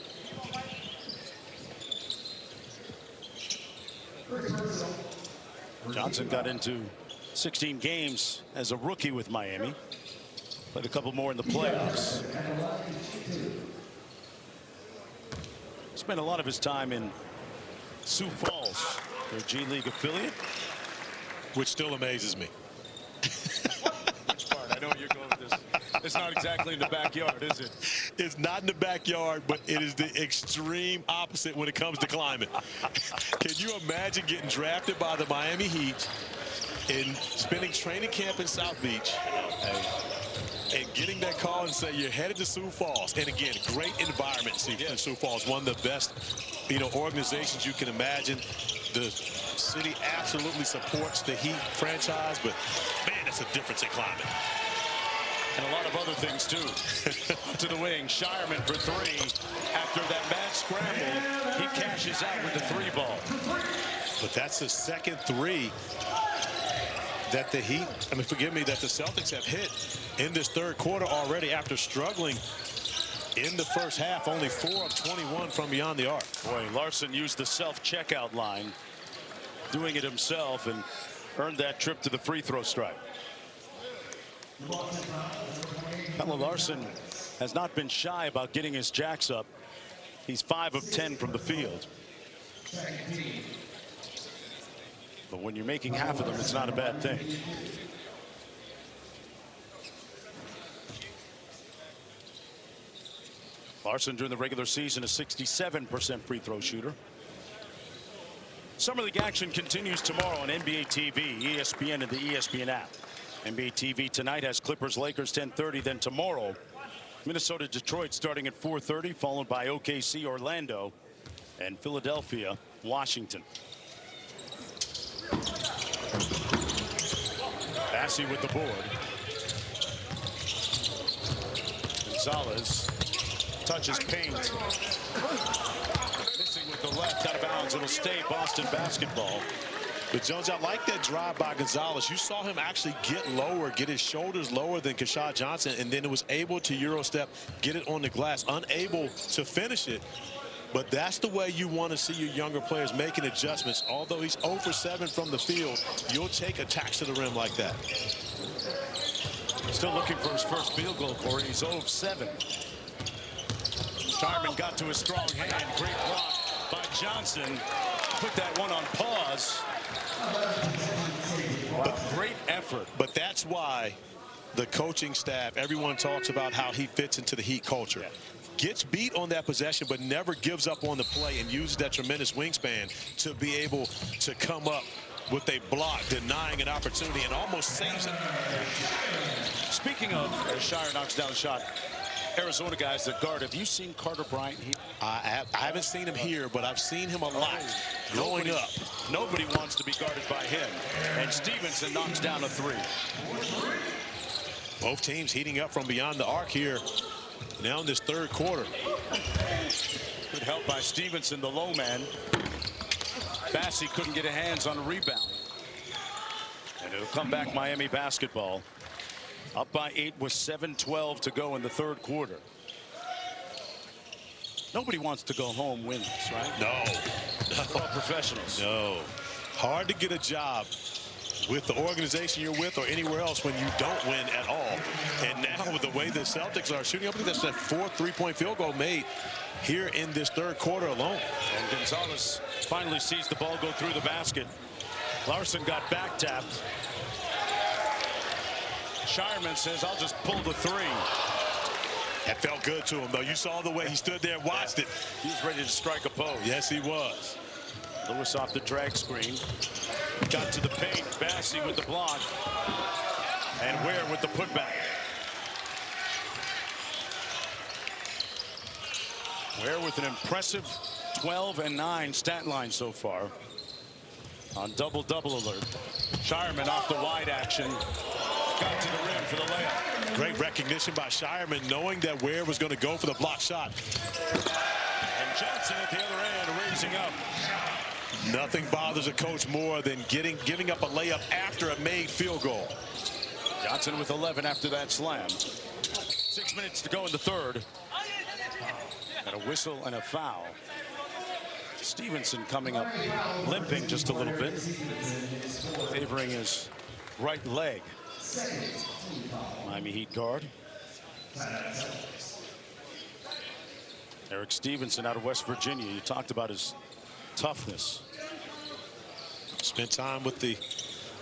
Johnson got into 16 games as a rookie with Miami. Played a couple more in the playoffs. Spent a lot of his time in Sioux Falls, their G League affiliate. Which still amazes me. Which part? I know where you're going with this. It's not exactly in the backyard, is it? It's not in the backyard, but it is the extreme opposite when it comes to climate. Can you imagine getting drafted by the Miami Heat and spending training camp in South Beach and getting that call and say you're headed to Sioux Falls? And again, great environment in Sioux Falls, one of the best, organizations you can imagine. The city absolutely supports the Heat franchise, but man, that's a difference in climate. And a lot of other things too. To the wing, Shireman for three. After that mad scramble, he cashes out with the three ball. But that's the second three that the Heat, forgive me, that the Celtics have hit in this third quarter already after struggling in the first half. Only 4 of 21 from beyond the arc. Boy, Larson used the self-checkout line, doing it himself, and earned that trip to the free throw stripe. Pelle Larsson has not been shy about getting his jacks up. He's 5 of 10 from the field. But when you're making half of them, it's not a bad thing. Larson during the regular season a 67% free throw shooter. Summer League action continues tomorrow on NBA TV, ESPN, and the ESPN app. NBA TV tonight has Clippers-Lakers 10:30. Then tomorrow, Minnesota-Detroit starting at 4:30, followed by OKC-Orlando and Philadelphia-Washington. Bassey with the board. Gonzalez touches paint. Missing with the left, out of bounds. It'll stay Boston basketball. But Jones, I like that drive by Gonzalez. You saw him actually get lower, get his shoulders lower than Keshad Johnson, and then it was able to Euro step, get it on the glass, unable to finish it. But that's the way you want to see your younger players making adjustments. Although he's 0 for 7 from the field, you'll take attacks to the rim like that. Still looking for his first field goal, Corey. He's 0 of 7. Sharman got to his strong hand. Great block by Johnson. Put that one on pause. But great effort. But that's why the coaching staff, everyone talks about how he fits into the Heat culture. Gets beat on that possession, but never gives up on the play and uses that tremendous wingspan to be able to come up with a block, denying an opportunity, and almost saves it. Speaking of Shire knocks down shot, Arizona guys that guard. Have you seen Carter Bryant? I haven't seen him here, but I've seen him a lot growing up. Nobody wants to be guarded by him. And Stevenson knocks down a 3. Both teams heating up from beyond the arc here now in this third quarter. Good help by Stevenson, the low man. Bassey couldn't get a hands on a rebound. And it'll come back Miami basketball. Up by 8 with 7:12 to go in the third quarter. Nobody wants to go home winless, right? No. All professionals. No. Hard to get a job with the organization you're with or anywhere else when you don't win at all. And now with the way the Celtics are shooting, I believe that's that 4th three-point field goal made here in this third quarter alone. And Gonzalez finally sees the ball go through the basket. Larson got back tapped. Shireman says, I'll just pull the 3. That felt good to him, though. You saw the way he stood there and watched it. He was ready to strike a pose. Yes, he was. Lewis off the drag screen. Got to the paint. Bassey with the block. And Ware with the putback. Ware with an impressive 12 and 9 stat line so far. On double-double alert. Shireman off the wide action. Got to the rim for the layup. Great recognition by Shireman, knowing that Ware was going to go for the block shot. And Johnson at the other end raising up. Nothing bothers a coach more than giving up a layup after a made field goal. Johnson with 11 after that slam. 6 minutes to go in the third. And a whistle and a foul. Stevenson coming up limping just a little bit, favoring his right leg. Miami Heat guard. Eric Stevenson out of West Virginia. You talked about his toughness. Spent time with the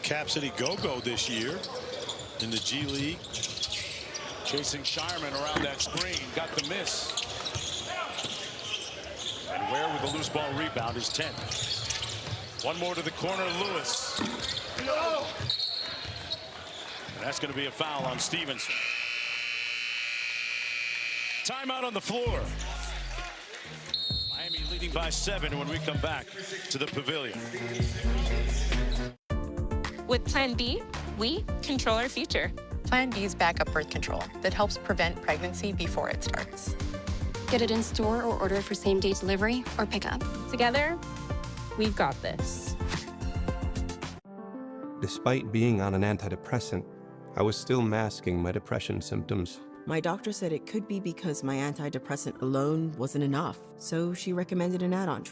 Cap City Go-Go this year in the G League. Chasing Shireman around that screen. Got the miss. And Ware with the loose ball rebound is 10. One more to the corner, Lewis. And that's going to be a foul on Stevenson. Timeout on the floor. Miami leading by 7 when we come back to the pavilion. With Plan B, we control our future. Plan B is backup birth control that helps prevent pregnancy before it starts. Get it in store or order for same-day delivery or pickup. Together, we've got this. Despite being on an antidepressant, I was still masking my depression symptoms. My doctor said it could be because my antidepressant alone wasn't enough, so she recommended an add-on.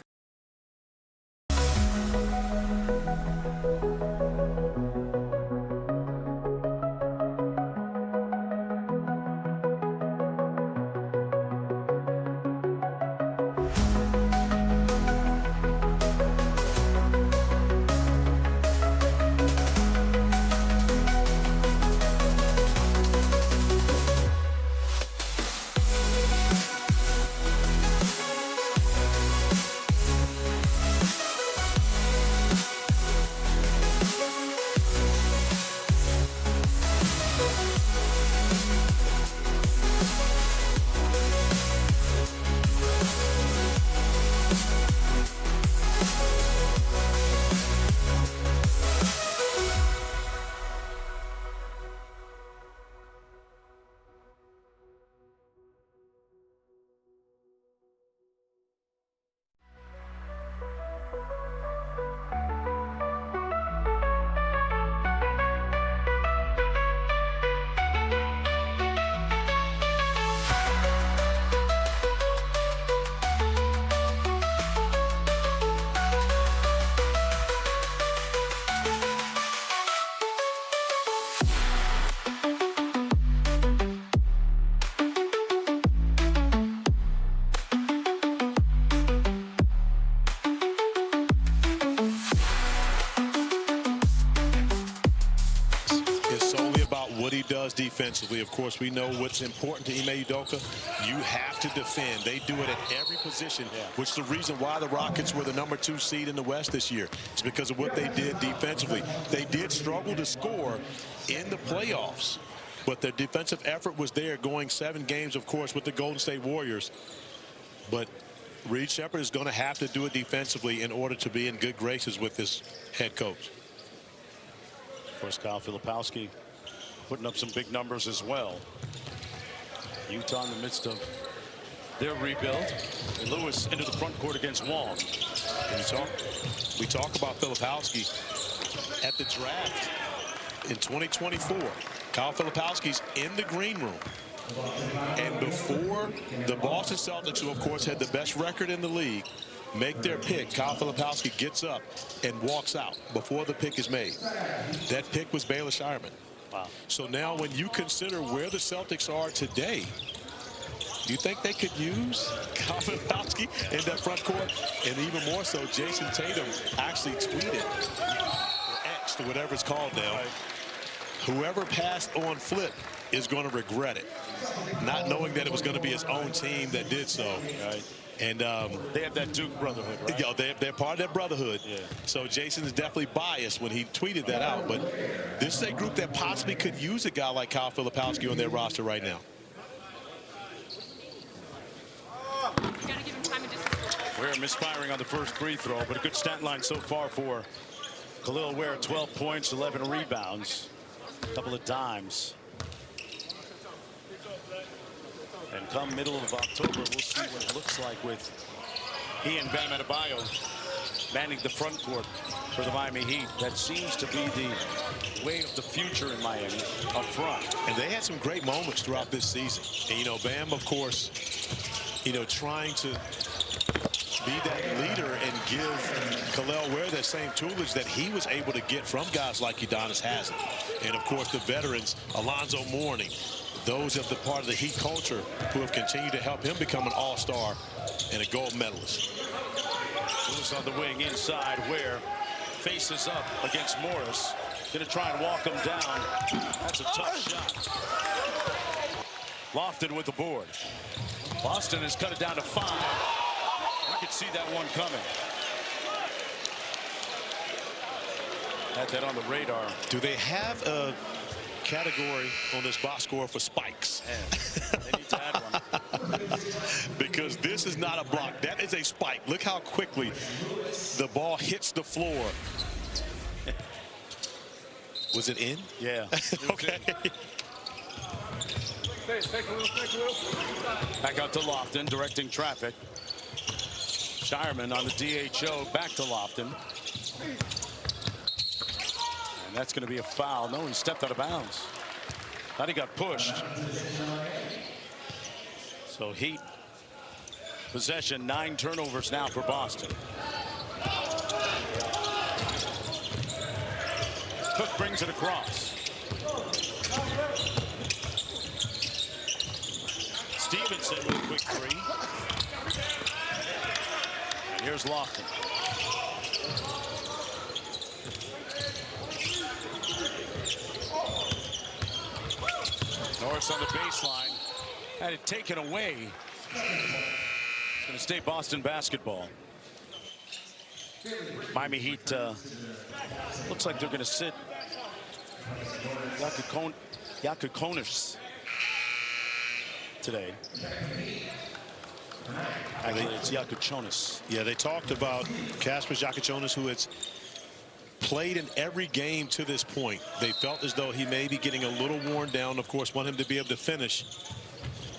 does defensively. Of course, we know what's important to Ime Udoka. You have to defend. They do it at every position, which is the reason why the Rockets were the #2 seed in the West this year. It's because of what they did defensively. They did struggle to score in the playoffs, but their defensive effort was there, going 7 games, of course, with the Golden State Warriors. But Reed Sheppard is going to have to do it defensively in order to be in good graces with this head coach. Of course, Kyle Filipowski putting up some big numbers as well. Utah in the midst of their rebuild. And Lewis into the front court against Wong. We talk about Filipowski at the draft in 2024. Kyle Filipowski's in the green room. And before the Boston Celtics, who of course had the best record in the league, make their pick, Kyle Filipowski gets up and walks out before the pick is made. That pick was Baylor Shireman. Wow. So now when you consider where the Celtics are today, you think they could use Kyle Filipowski in that front court? And even more so, Jason Tatum actually tweeted, or X'd, or whatever it's called now, whoever passed on Flip is going to regret it, not knowing that it was going to be his own team that did so. Right. And they have that Duke brotherhood, right? You know, they're part of that brotherhood. Yeah. So Jason is definitely biased when he tweeted that out. But this is a group that possibly could use a guy like Kyle Filipowski on their roster right now. Ware misfiring on the first free throw, but a good stat line so far for Khalil Ware. 12 points, 11 rebounds, a couple of dimes. And come middle of October, we'll see what it looks like with he and Bam Adebayo manning the front court for the Miami Heat. That seems to be the way of the future in Miami up front. And they had some great moments throughout this season. And, you know, Bam, of course, you know, trying to be that leader and give Khalil Ware that same toolage that he was able to get from guys like Udonis Haslem. And, of course, the veterans, Alonzo Mourning, those of the part of the Heat culture who have continued to help him become an all-star and a gold medalist. Lewis on the wing inside, Ware faces up against Morris. Going to try and walk him down. That's a tough shot. Lofton with the board. Boston has cut it down to 5. I could see that one coming. Had that on the radar. Do they have a category on this box score for spikes? They need to add one. Because this is not a block. That is a spike. Look how quickly the ball hits the floor. Was it in? Yeah. Okay. Back out to Lofton, directing traffic. Shireman on the DHO, back to Lofton. And that's going to be a foul. No, he stepped out of bounds. Thought he got pushed. So Heat possession, 9 turnovers now for Boston. Cook brings it across. Stevenson with a quick 3. And here's Lofton. Norris on the baseline. Had it taken away. It's going to stay Boston basketball. Miami Heat looks like they're going to sit Yakukonis today. Actually, it's Yakuchonis. Yeah, they talked about Kasper Yakuchonis, who has played in every game to this point. They felt as though he may be getting a little worn down. Of course, want him to be able to finish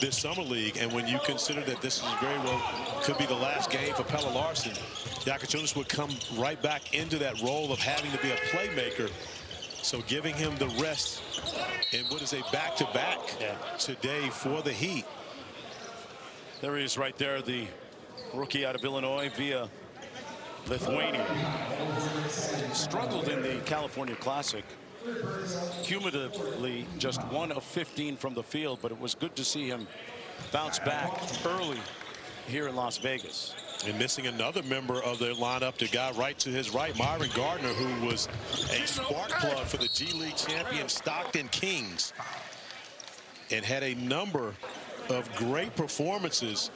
this summer league. And when you consider that this is very well could be the last game for Pelle Larsson, Yakuchonis would come right back into that role of having to be a playmaker. So giving him the rest in what is a back-to-back today for the Heat. There he is right there, the rookie out of Illinois via Lithuania. Struggled in the California Classic. Cumulatively just 1 of 15 from the field, but it was good to see him bounce back early here in Las Vegas. And missing another member of their lineup, the guy right to his right, Myron Gardner, who was a spark plug for the G League champion Stockton Kings. and had a number of great performances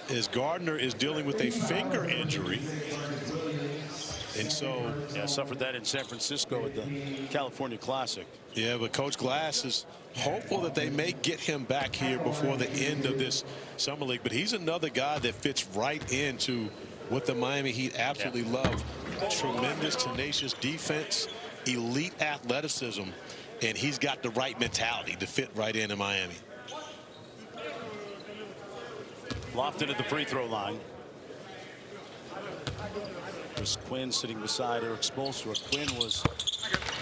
as Gardner is dealing with a finger injury. And so, yeah, suffered that in San Francisco at the California Classic. Yeah, but Coach Glass is hopeful that they may get him back here before the end of this summer league. But he's another guy that fits right into what the Miami Heat absolutely love. Tremendous, tenacious defense, elite athleticism, and he's got the right mentality to fit right into Miami. Lofton at the free throw line. Chris Quinn sitting beside Eric Spoelstra. Quinn was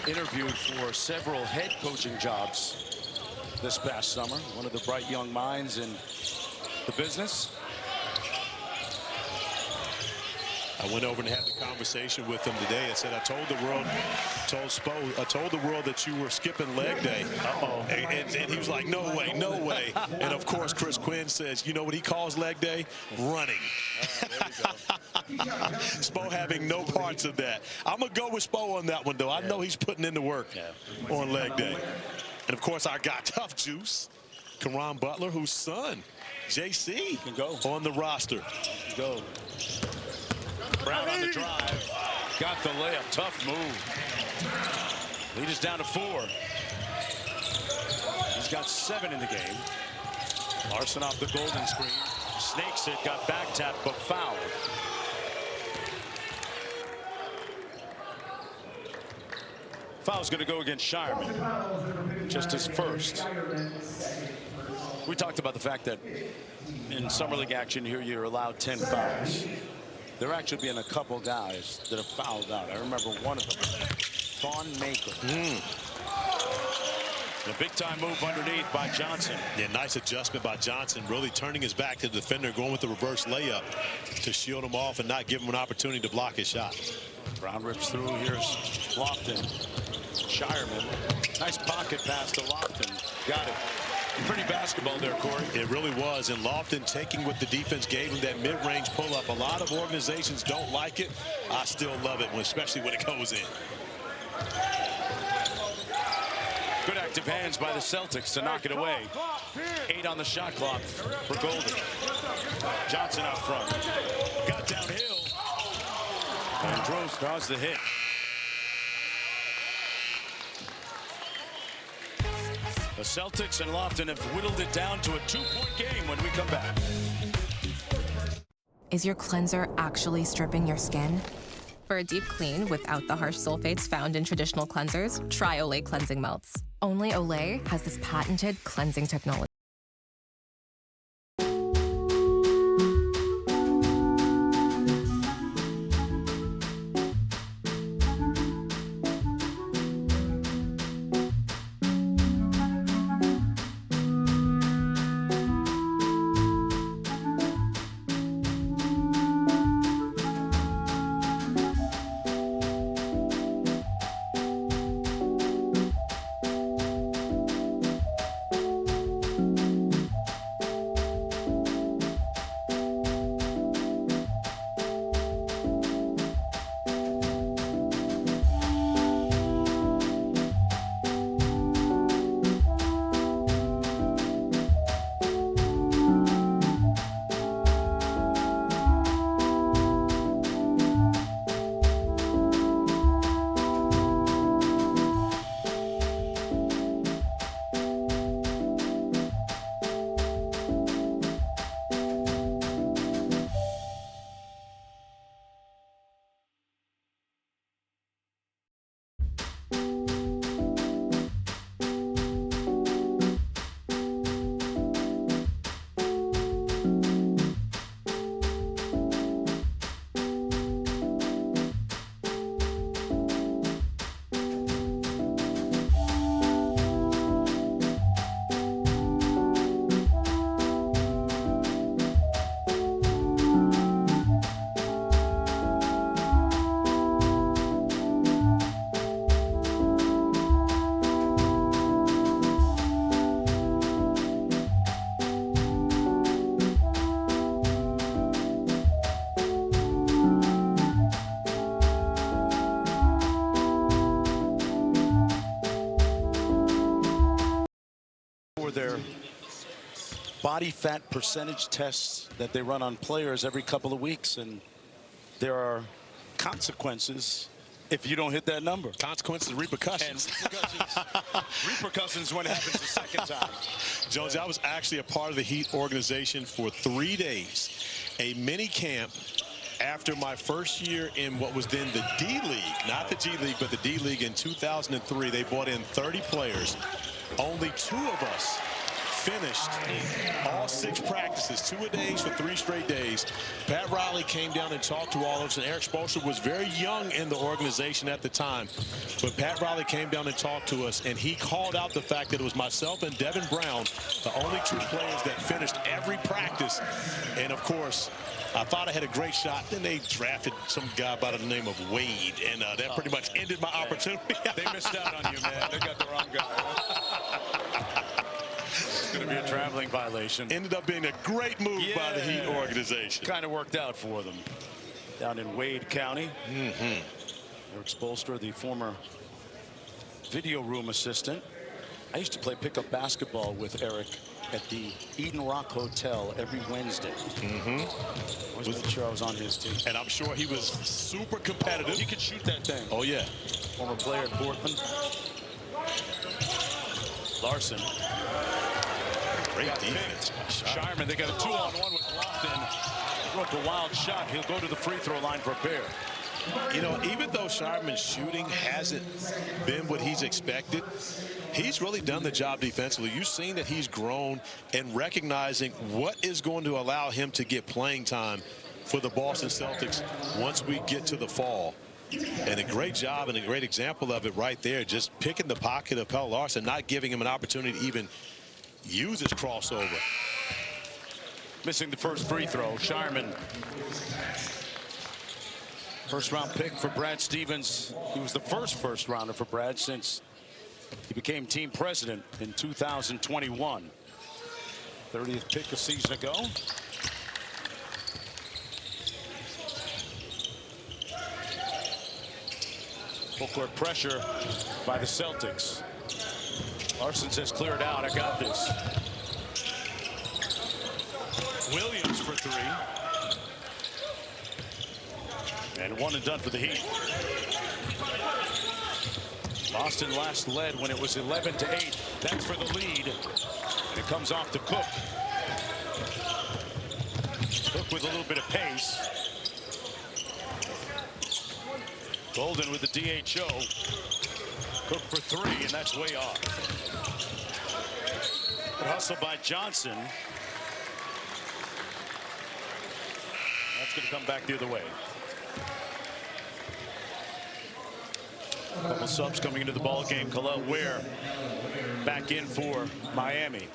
interviewed for several head coaching jobs this past summer. One of the bright young minds in the business. I went over and had the conversation with him today. I said, I told the world, I told the world that you were skipping leg day. Uh-oh. And he was like, no way, no way. And of course, Chris Quinn says, you know what he calls leg day? Running. There you go. Spo having no parts of that. I'm going to go with Spo on that one, though. I know he's putting in the work on leg day. And of course, our guy, Tough Juice, Caron Butler, whose son, JC, can go on the roster. Go. Brown on the drive. Got the layup. Tough move. Lead is down to 4. He's got 7 in the game. Larson off the golden screen. Snakes it. Got back tapped, but fouled. Foul's going to go against Shireman. Just his first. We talked about the fact that in summer league action here you're allowed 10 fouls. There actually been a couple guys that have fouled out. I remember one of them, Thon Maker. A big-time move underneath by Johnson. Yeah, nice adjustment by Johnson, really turning his back to the defender, going with the reverse layup to shield him off and not give him an opportunity to block his shot. Brown rips through. Here's Lofton. Shireman. Nice pocket pass to Lofton. Got it. Pretty basketball there, Corey. It really was. And Lofton taking what the defense gave him, that mid-range pull-up. A lot of organizations don't like it. I still love it, especially when it goes in. Good active hands by the Celtics to knock it away. 8 on the shot clock for Golden. Johnson out front. Got downhill. And draws the hit. The Celtics and Lofton have whittled it down to a 2-point game when we come back. Is your cleanser actually stripping your skin? For a deep clean without the harsh sulfates found in traditional cleansers, try Olay Cleansing Melts. Only Olay has this patented cleansing technology. for their body fat percentage tests that they run on players every couple of weeks, and there are consequences if you don't hit that number. Consequences, repercussions. And repercussions when it happens the second time. Jones, I was actually a part of the Heat organization for 3 days, a mini camp after my first year in what was then the D League, not the G League, but the D League in 2003. They brought in 30 players. Only 2 of us finished all 6 practices, 2-a-days for 3 straight days. Pat Riley came down and talked to all of us, and Eric Spoelstra was very young in the organization at the time. But Pat Riley came down and talked to us, and he called out the fact that it was myself and Devin Brown, the only 2 players that finished every practice. And of course, I thought I had a great shot. Then they drafted some guy by the name of Wade, and that pretty much ended my opportunity. They missed out on you, man. They got the wrong guy. It's going to be a traveling violation. Ended up being a great move by the Heat organization. Kind of worked out for them. Down in Wade County. Eric Spoelstra, the former video room assistant. I used to play pickup basketball with Eric at the Eden Rock Hotel every Wednesday. Always made sure I was on his team. And I'm sure he was super competitive. He could shoot that thing. Oh, yeah. Former player at Portland. Larson. Great defense. Shireman, they got a 2-on-1 with Lofton. Broke a wild shot. He'll go to the free throw line for a pair. You know, even though Shireman's shooting hasn't been what he's expected, he's really done the job defensively. You've seen that he's grown and recognizing what is going to allow him to get playing time for the Boston Celtics once we get to the fall. And a great job and a great example of it right there, just picking the pocket of Pelle Larsson, not giving him an opportunity to even use his crossover. Missing the first free throw. Shireman. First round pick for Brad Stevens. He was the first rounder for Brad since he became team president in 2021. 30th pick a season ago. Full court pressure by the Celtics. Larson says, clear it out. I got this. Williams for 3. And 1 and done for the Heat. Boston last led when it was 11-8. That's for the lead. And it comes off to Cook. Cook with a little bit of pace. Golden with the DHO. Cook for 3, and that's way off. Good hustle by Johnson. That's going to come back the other way. A couple subs coming into the ball game. Khalil Ware back in for Miami.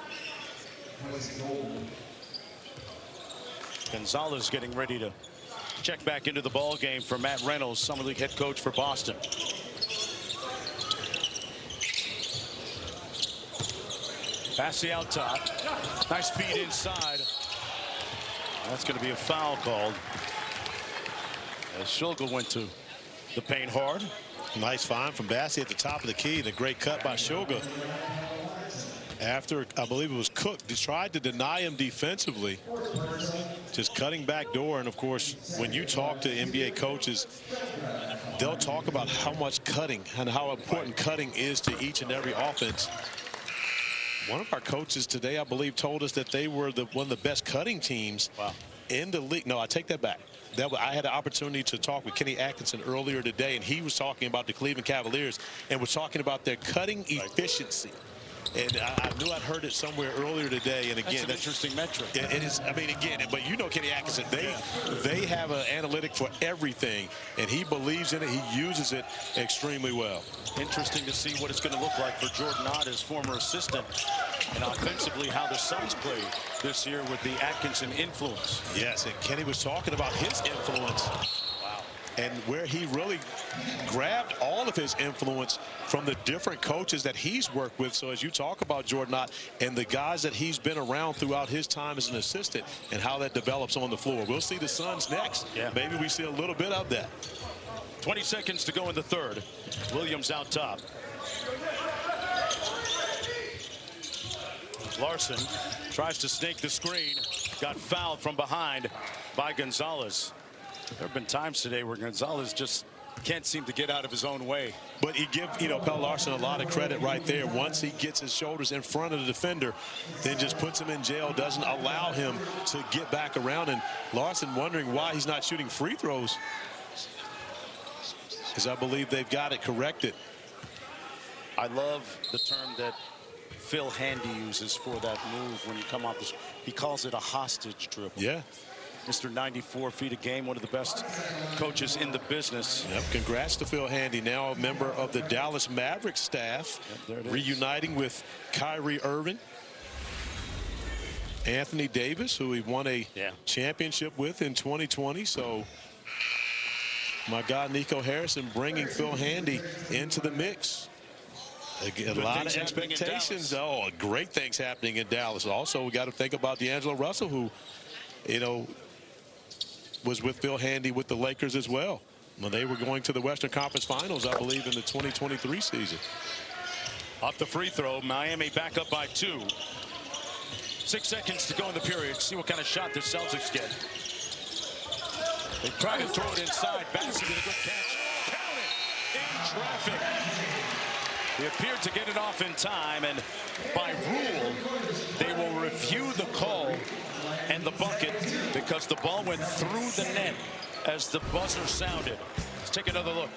Gonzalez getting ready to check back into the ball game for Matt Reynolds, Summer League head coach for Boston. Passy out top. Nice feed inside. That's going to be a foul called as Shulga went to the paint hard. Nice find from Bassey at the top of the key. The great cut by Shulga. After, I believe it was Cook, they tried to deny him defensively. Just cutting back door. And, of course, when you talk to NBA coaches, they'll talk about how much cutting and how important cutting is to each and every offense. One of our coaches today, I believe, told us that they were one of the best cutting teams in the league. No, I take that back. I had the opportunity to talk with Kenny Atkinson earlier today, and he was talking about the Cleveland Cavaliers and was talking about their cutting efficiency. And I knew I'd heard it somewhere earlier today. And again, that's an interesting metric. It is. I mean, again, but you know Kenny Atkinson, they have an analytic for everything, and he believes in it. He uses it extremely well. Interesting to see what it's going to look like for Jordan Ott, his former assistant, and offensively how the Suns played this year with the Atkinson influence. Yes, and Kenny was talking about his influence. And where he really grabbed all of his influence from the different coaches that he's worked with. So as you talk about Jordan Ott and the guys that he's been around throughout his time as an assistant and how that develops on the floor. We'll see the Suns next. Yeah. Maybe we see a little bit of that. 20 seconds to go in the third. Williams out top. Larson tries to snake the screen. Got fouled from behind by Gonzalez. There have been times today where Gonzalez just can't seem to get out of his own way. But he give Pelle Larsson a lot of credit right there. Once he gets his shoulders in front of the defender, then just puts him in jail, doesn't allow him to get back around. And Larsson wondering why he's not shooting free throws, because I believe they've got it corrected. I love the term that Phil Handy uses for that move when you come off this. He calls it a hostage dribble. Yeah. Mr. 94 feet a game, one of the best coaches in the business. Yep, congrats to Phil Handy, now a member of the Dallas Mavericks staff, reuniting with Kyrie Irving, Anthony Davis, who he won a championship with in 2020. So my guy Nico Harrison bringing Phil Handy into the mix. A lot of expectations. Oh, great things happening in Dallas. Also, we got to think about D'Angelo Russell, who, was with Phil Handy with the Lakers as well. When they were going to the Western Conference Finals, I believe, in the 2023 season. Off the free throw, Miami back up by 2. 6 seconds to go in the period. See what kind of shot the Celtics get. They try to throw it inside. Bassey with a good catch. Count it in traffic. He appeared to get it off in time, and by rule, they will review the call and the bucket because the ball went through the net as the buzzer sounded. Let's take another look.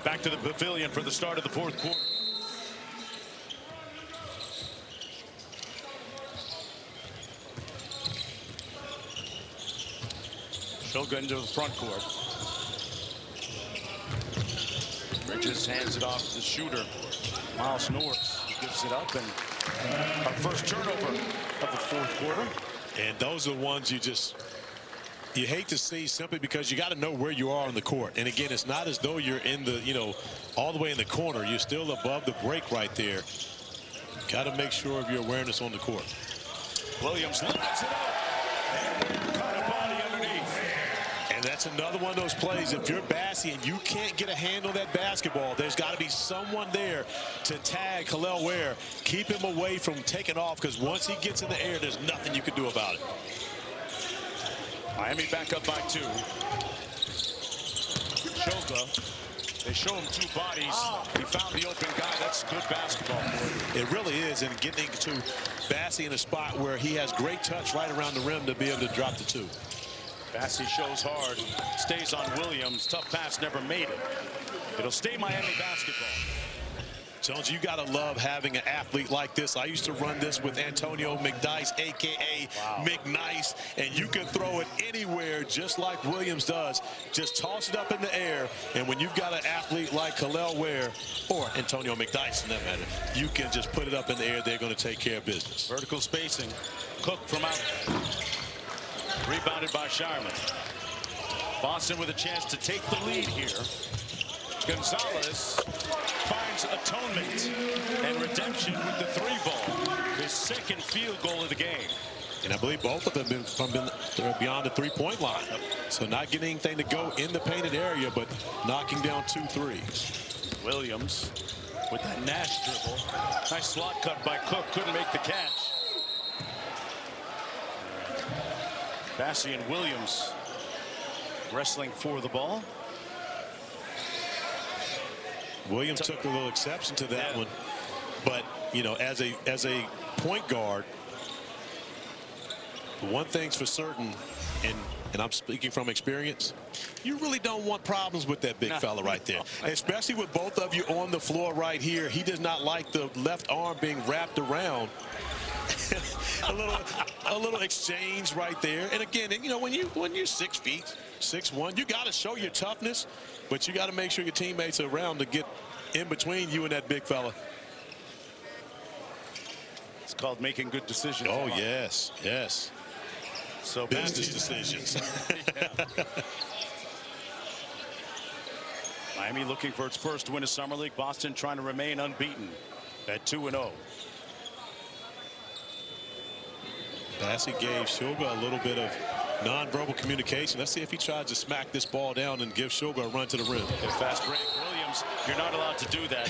Back to the pavilion for the start of the fourth quarter. Shoga into the front court. Bridges hands it off to the shooter, Miles Norris. He gives it up, and our first turnover of the fourth quarter. And those are the ones you hate to see, simply because you got to know where you are on the court. And again, it's not as though you're in the, all the way in the corner. You're still above the break right there. Got to make sure of your awareness on the court. Williams lines it up. And caught a body underneath. And that's another one of those plays. If you're Bassey and you can't get a hand on that basketball, there's got to be someone there to tag Khalil Ware. Keep him away from taking off, because once he gets in the air, there's nothing you can do about it. Miami back up by 2. Shoga. They show him 2 bodies. He found the open guy. That's good basketball for him. It really is, and getting to Bassey in a spot where he has great touch right around the rim to be able to drop the 2. Bassey shows hard, stays on Williams. Tough pass, never made it. It'll stay Miami basketball. Jones, you got to love having an athlete like this. I used to run this with Antonio McDyess, a.k.a. McNice, and you can throw it anywhere just like Williams does. Just toss it up in the air, and when you've got an athlete like Khalil Ware or Antonio McDyess, in that matter, you can just put it up in the air. They're going to take care of business. Vertical spacing. Cook from out. Rebounded by Shireman. Boston with a chance to take the lead here. Gonzalez finds atonement and redemption with the 3-ball. His second field goal of the game. And I believe both of them have been beyond the 3-point line. So not getting anything to go in the painted area, but knocking down 2 threes. Williams with that Nash dribble. Nice slot cut by Cook. Couldn't make the catch. Bassey and Williams wrestling for the ball. Williams took a little exception to that one, but you know, as a point guard, one thing's for certain, and I'm speaking from experience, you really don't want problems with that big fella right there, especially with both of you on the floor right here. He does not like the left arm being wrapped around. a little exchange right there. And again, you know, when you're 6 feet, 6'1", you got to show your toughness, but you got to make sure your teammates are around to get in between you and that big fella. It's called making good decisions. Oh, yes, yes. So business decisions. Miami looking for its first win of Summer League. Boston trying to remain unbeaten at 2-0. Bassey gave Sugar a little bit of nonverbal communication. Let's see if he tries to smack this ball down and give Sugar a run to the rim. A fast break. Williams, you're not allowed to do that.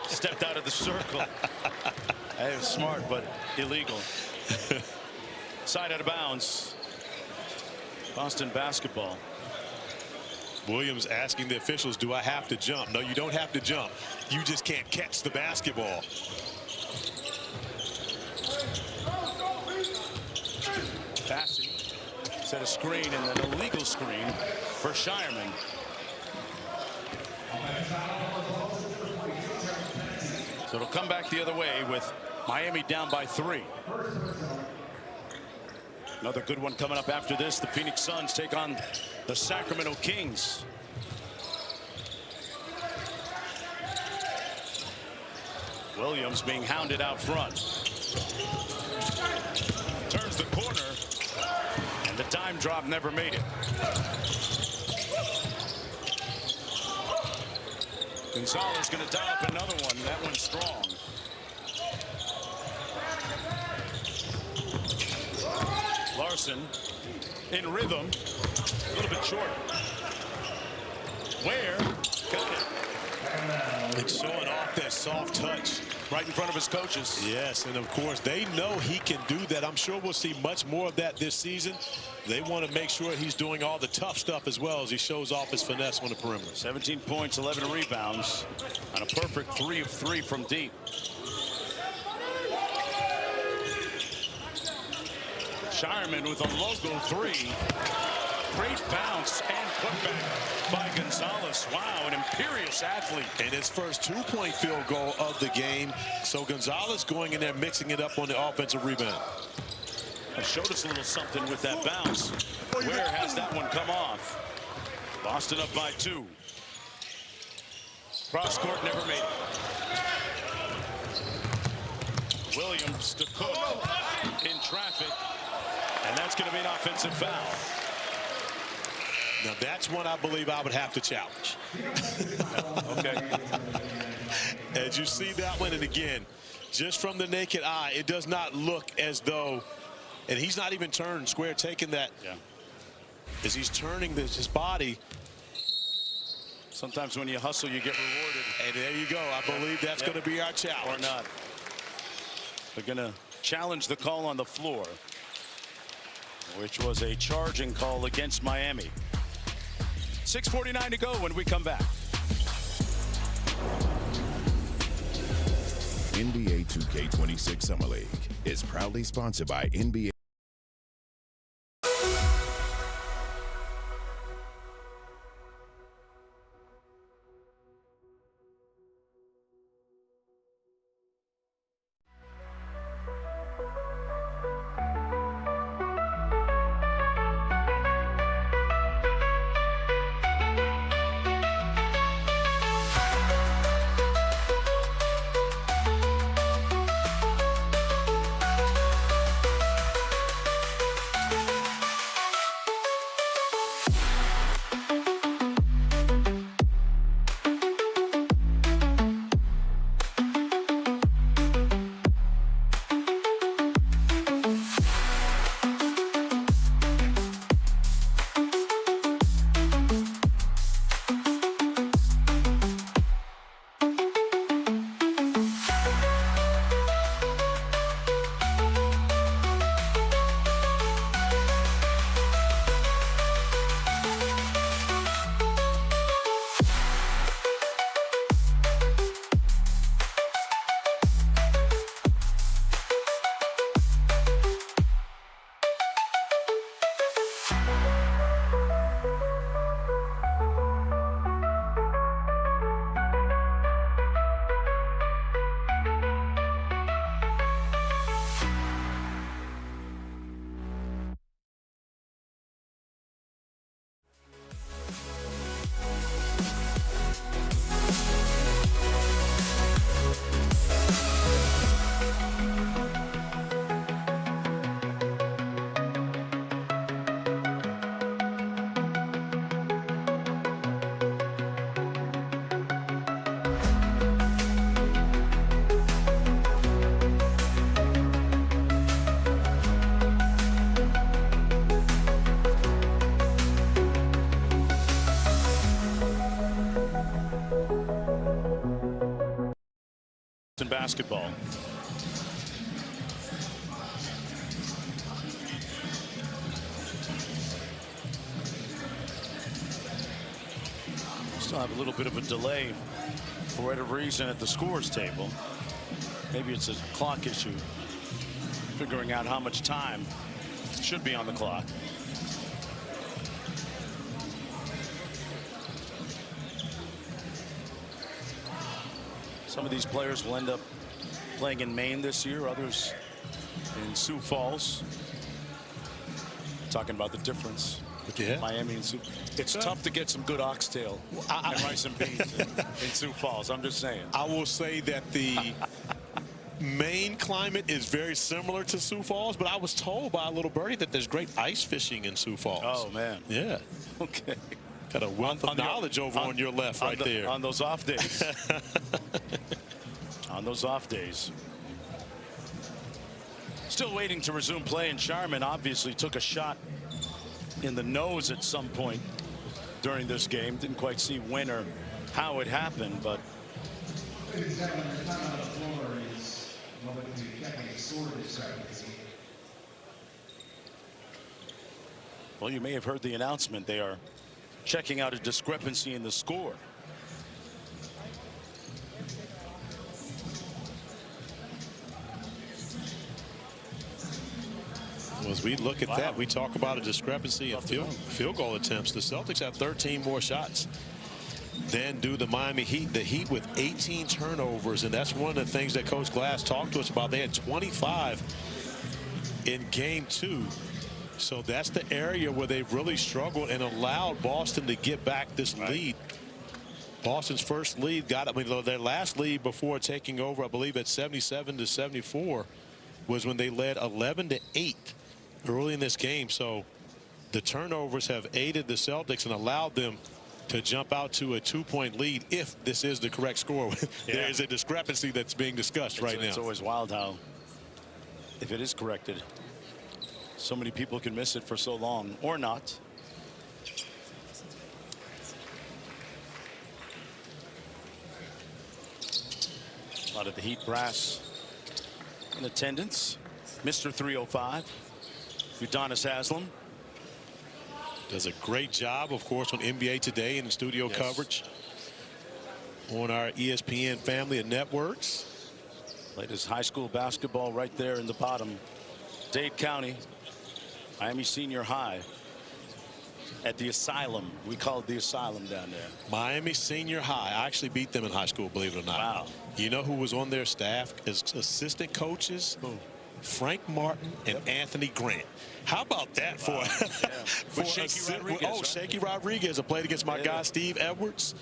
Stepped out of the circle. That was smart, but illegal. Side out of bounds. Boston basketball. Williams asking the officials, do I have to jump? No, you don't have to jump. You just can't catch the basketball. Bassey set a screen and an illegal screen for Shireman. So it'll come back the other way with Miami down by 3. Another good one coming up after this. The Phoenix Suns take on the Sacramento Kings. Williams being hounded out front. Turns the corner. The dime drop never made it. Gonzalez going to dial up another one. That one's strong. Larson in rhythm. A little bit short. Ware got it. It's showing off that soft touch right in front of his coaches. Yes, and of course they know he can do that. I'm sure we'll see much more of that this season. They want to make sure he's doing all the tough stuff as well as he shows off his finesse on the perimeter. 17 points, 11 rebounds, and a perfect 3 of 3 from deep. Shireman with a logo 3. Great bounce and putback by Gonzalez. Wow, an imperious athlete. And his first 2-point field goal of the game. So Gonzalez going in there mixing it up on the offensive rebound. Showed us a little something with that bounce. Ware has that one come off. Boston up by 2. Cross court never made it. Williams to Cook in traffic. And that's going to be an offensive foul. Now that's one I believe I would have to challenge. Okay. As you see that one, and again, just from the naked eye, it does not look as though, and he's not even turned square, taking that. Yeah. As he's turning his body. Sometimes when you hustle, you get rewarded. And there you go. I believe that's going to be our challenge. Or not. They're going to challenge the call on the floor, which was a charging call against Miami. 6:49 to go when we come back. NBA 2K26 Summer League is proudly sponsored by NBA. In basketball. Still have a little bit of a delay for whatever reason at the scores table. Maybe it's a clock issue, figuring out how much time should be on the clock. Some of these players will end up playing in Maine this year, others in Sioux Falls. Talking about the difference between Miami and Sioux. It's tough to get some good oxtail and rice and beans in Sioux Falls. I'm just saying. I will say that the Maine climate is very similar to Sioux Falls, but I was told by a little birdie that there's great ice fishing in Sioux Falls. Oh, man. Yeah. Okay. Got a wealth of knowledge over on your left right there. On those off days. On those off days. Still waiting to resume play, and Sharman obviously took a shot in the nose at some point during this game. Didn't quite see when or how it happened, but well, you may have heard the announcement. They are checking out a discrepancy in the score. As we look at that, we talk about a discrepancy in field goal attempts. The Celtics have 13 more shots than do the Miami Heat. The Heat with 18 turnovers, and that's one of the things that Coach Glass talked to us about. They had 25 in game 2. So that's the area where they've really struggled and allowed Boston to get back this lead. Boston's first lead their last lead before taking over, I believe, at 77-74 was when they led 11-8 early in this game. So the turnovers have aided the Celtics and allowed them to jump out to a 2-point lead if this is the correct score. There is a discrepancy that's being discussed right now. It's always wild how, if it is corrected, so many people can miss it for so long or not. A lot of the Heat brass in attendance. Mr. 305, Udonis Haslem. Does a great job, of course, on NBA Today and the studio coverage on our ESPN family of networks. Played his high school basketball right there in the bottom. Dade County, Miami Senior High at the Asylum. We call it the Asylum down there. Miami Senior High. I actually beat them in high school, believe it or not. Wow. You know who was on their staff as assistant coaches? Who? Frank Martin and Anthony Grant. How about that for Shaky Rodriguez, Shaky Rodriguez. I played against my guy Steve Edwards.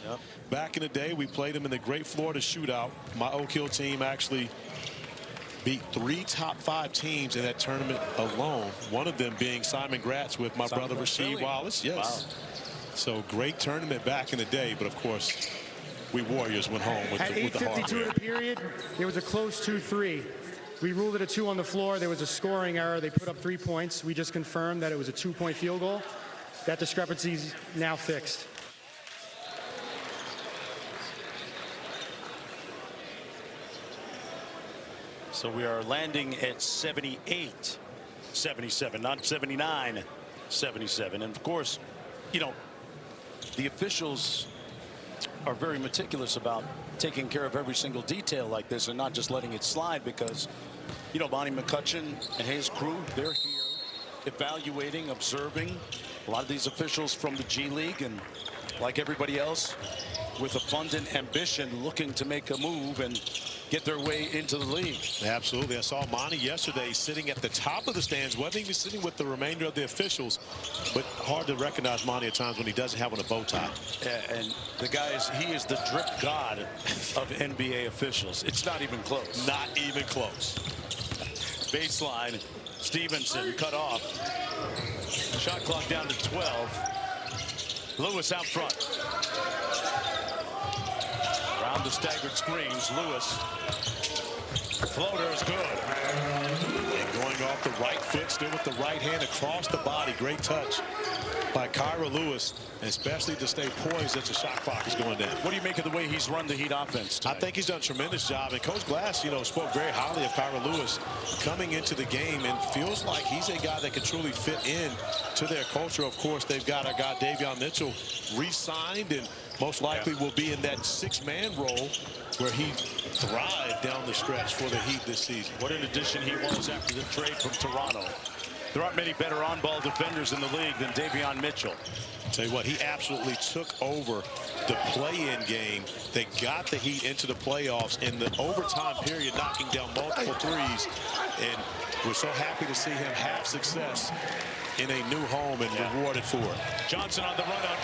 Back in the day, we played him in the Great Florida Shootout. My Oak Hill team actually beat 3 top 5 teams in that tournament alone. One of them being Simon Gratz with my brother Rasheed Wallace. Yes. Wow. So great tournament back in the day, but of course we Warriors went home with the hard. At 8:52 of the period, there was a close 2-3. We ruled it a 2 on the floor. There was a scoring error. They put up 3 points. We just confirmed that it was a 2-point field goal. That discrepancy is now fixed. So we are landing at 78-77, not 79-77. And of course, you know, the officials are very meticulous about taking care of every single detail like this and not just letting it slide, because, you know, Bonnie McCutcheon and his crew, they're here evaluating, observing. A lot of these officials from the G League, and like everybody else, with abundant ambition, looking to make a move and get their way into the league. Absolutely. I saw Monty yesterday sitting at the top of the stands, wasn't even sitting with the remainder of the officials, but hard to recognize Monty at times when he doesn't have on a bow tie. And the guy he is the drip god of NBA officials. It's not even close. Not even close. Baseline, Stevenson cut off. Shot clock down to 12. Lewis out front. Around the staggered screens, Lewis. Floater is good. And going off the right foot, still with the right hand across the body. Great touch by Kyra Lewis, especially to stay poised as the shot clock is going down. What do you make of the way he's run the Heat offense tonight? I think he's done a tremendous job. And Coach Glass, spoke very highly of Kyra Lewis coming into the game and feels like he's a guy that can truly fit in to their culture. Of course, they've got our guy Davion Mitchell re-signed and most likely will be in that 6-man role where he thrived down the stretch for the Heat this season. What an addition he was after the trade from Toronto. There aren't many better on-ball defenders in the league than Davion Mitchell. Tell you what, he absolutely took over the play-in game. They got the Heat into the playoffs in the overtime period, knocking down multiple threes. And we're so happy to see him have success in a new home and rewarded for it. Johnson on the run on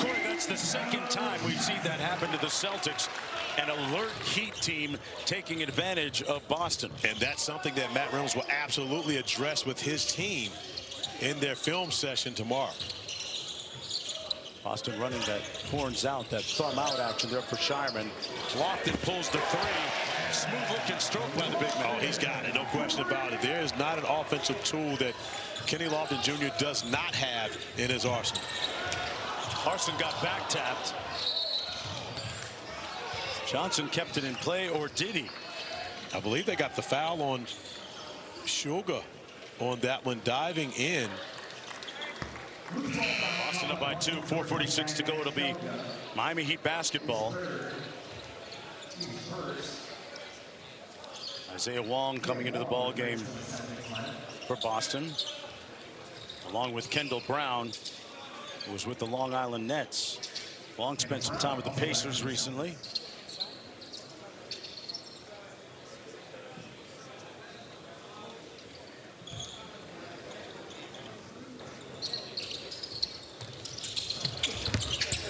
Corey. That's the second time we've seen that happen to the Celtics. An alert Heat team taking advantage of Boston. And that's something that Matt Reynolds will absolutely address with his team in their film session tomorrow. Boston running that horns out, that thumb out action there for Shireman. Lofton pulls the three. Smooth looking stroke by the big man. Oh, he's got it, no question about it. There is not an offensive tool that Kenny Lofton Jr. does not have in his arsenal. Larson got back tapped. Johnson kept it in play, or did he? I believe they got the foul on Sugar on that one, diving in. Boston up by 2, 4:46 to go. It'll be Miami Heat basketball. Isaiah Wong coming into the ball game for Boston, along with Kendall Brown, who was with the Long Island Nets. Wong spent some time with the Pacers recently.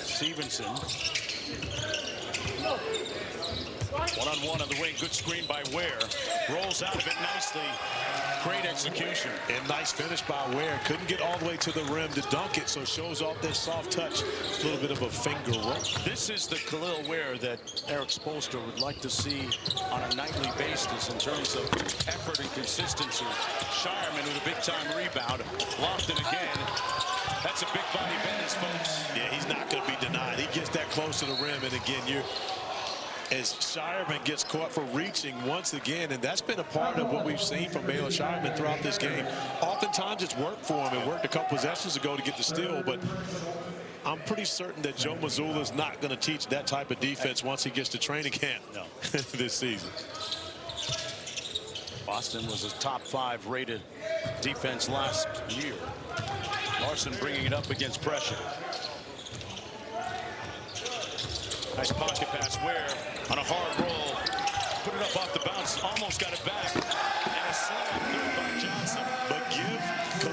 Stevenson. One-on-one on the wing. Good screen by Ware. Rolls out of it nicely. Great execution. And nice finish by Ware. Couldn't get all the way to the rim to dunk it, so shows off this soft touch. A little bit of a finger roll. This is the Khalil Ware that Eric Spoelstra would like to see on a nightly basis in terms of effort and consistency. Shireman with a big-time rebound. Lofton again. That's a big body Bennis, folks. Yeah, he's not going to be denied. He gets that close to the rim, and again, as Shireman gets caught for reaching once again, and that's been a part of what we've seen from Baylor Shireman throughout this game. Oftentimes it's worked for him. It worked a couple possessions ago to get the steal, but I'm pretty certain that Joe Mazzulla is not going to teach that type of defense once he gets to training camp this season. Boston was a top 5 rated defense last year. Larson bringing it up against pressure. Nice pocket pass. Ware on a hard roll. Put it up off the bounce. Almost got it back. And a slam through by Johnson. But give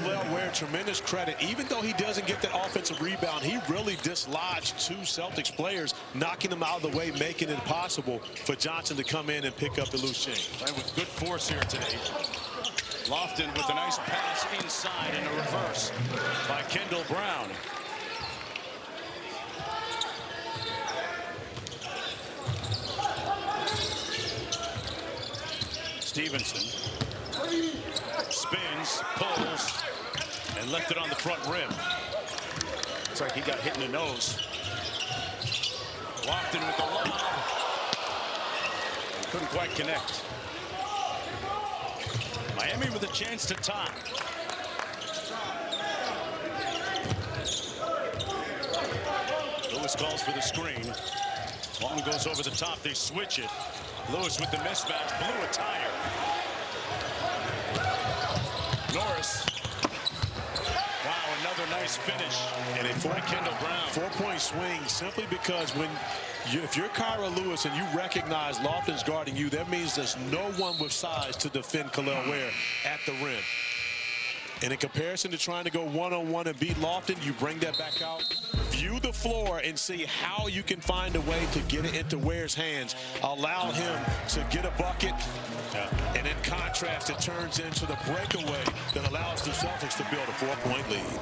Khalil Ware tremendous credit. Even though he doesn't get that offensive rebound, he really dislodged 2 Celtics players, knocking them out of the way, making it possible for Johnson to come in and pick up the loose chain. Right, with good force here today. Lofton with a nice pass inside and a reverse by Kendall Brown. Stevenson spins, pulls, and left it on the front rim. Looks like he got hit in the nose. Lofton with the lob. Couldn't quite connect. Miami with a chance to tie. Lewis calls for the screen. Long goes over the top. They switch it. Lewis with the mismatch. Blew a tire. Norris. Wow, another nice finish. And a Kendall Brown. 4-point swing simply because if you're Kyra Lewis and you recognize Lofton's guarding you, that means there's no one with size to defend Khalil Ware at the rim. And in comparison to trying to go one-on-one and beat Lofton, you bring that back out, view the floor, and see how you can find a way to get it into Ware's hands, allow him to get a bucket, and in contrast, it turns into the breakaway that allows the Celtics to build a 4-point lead.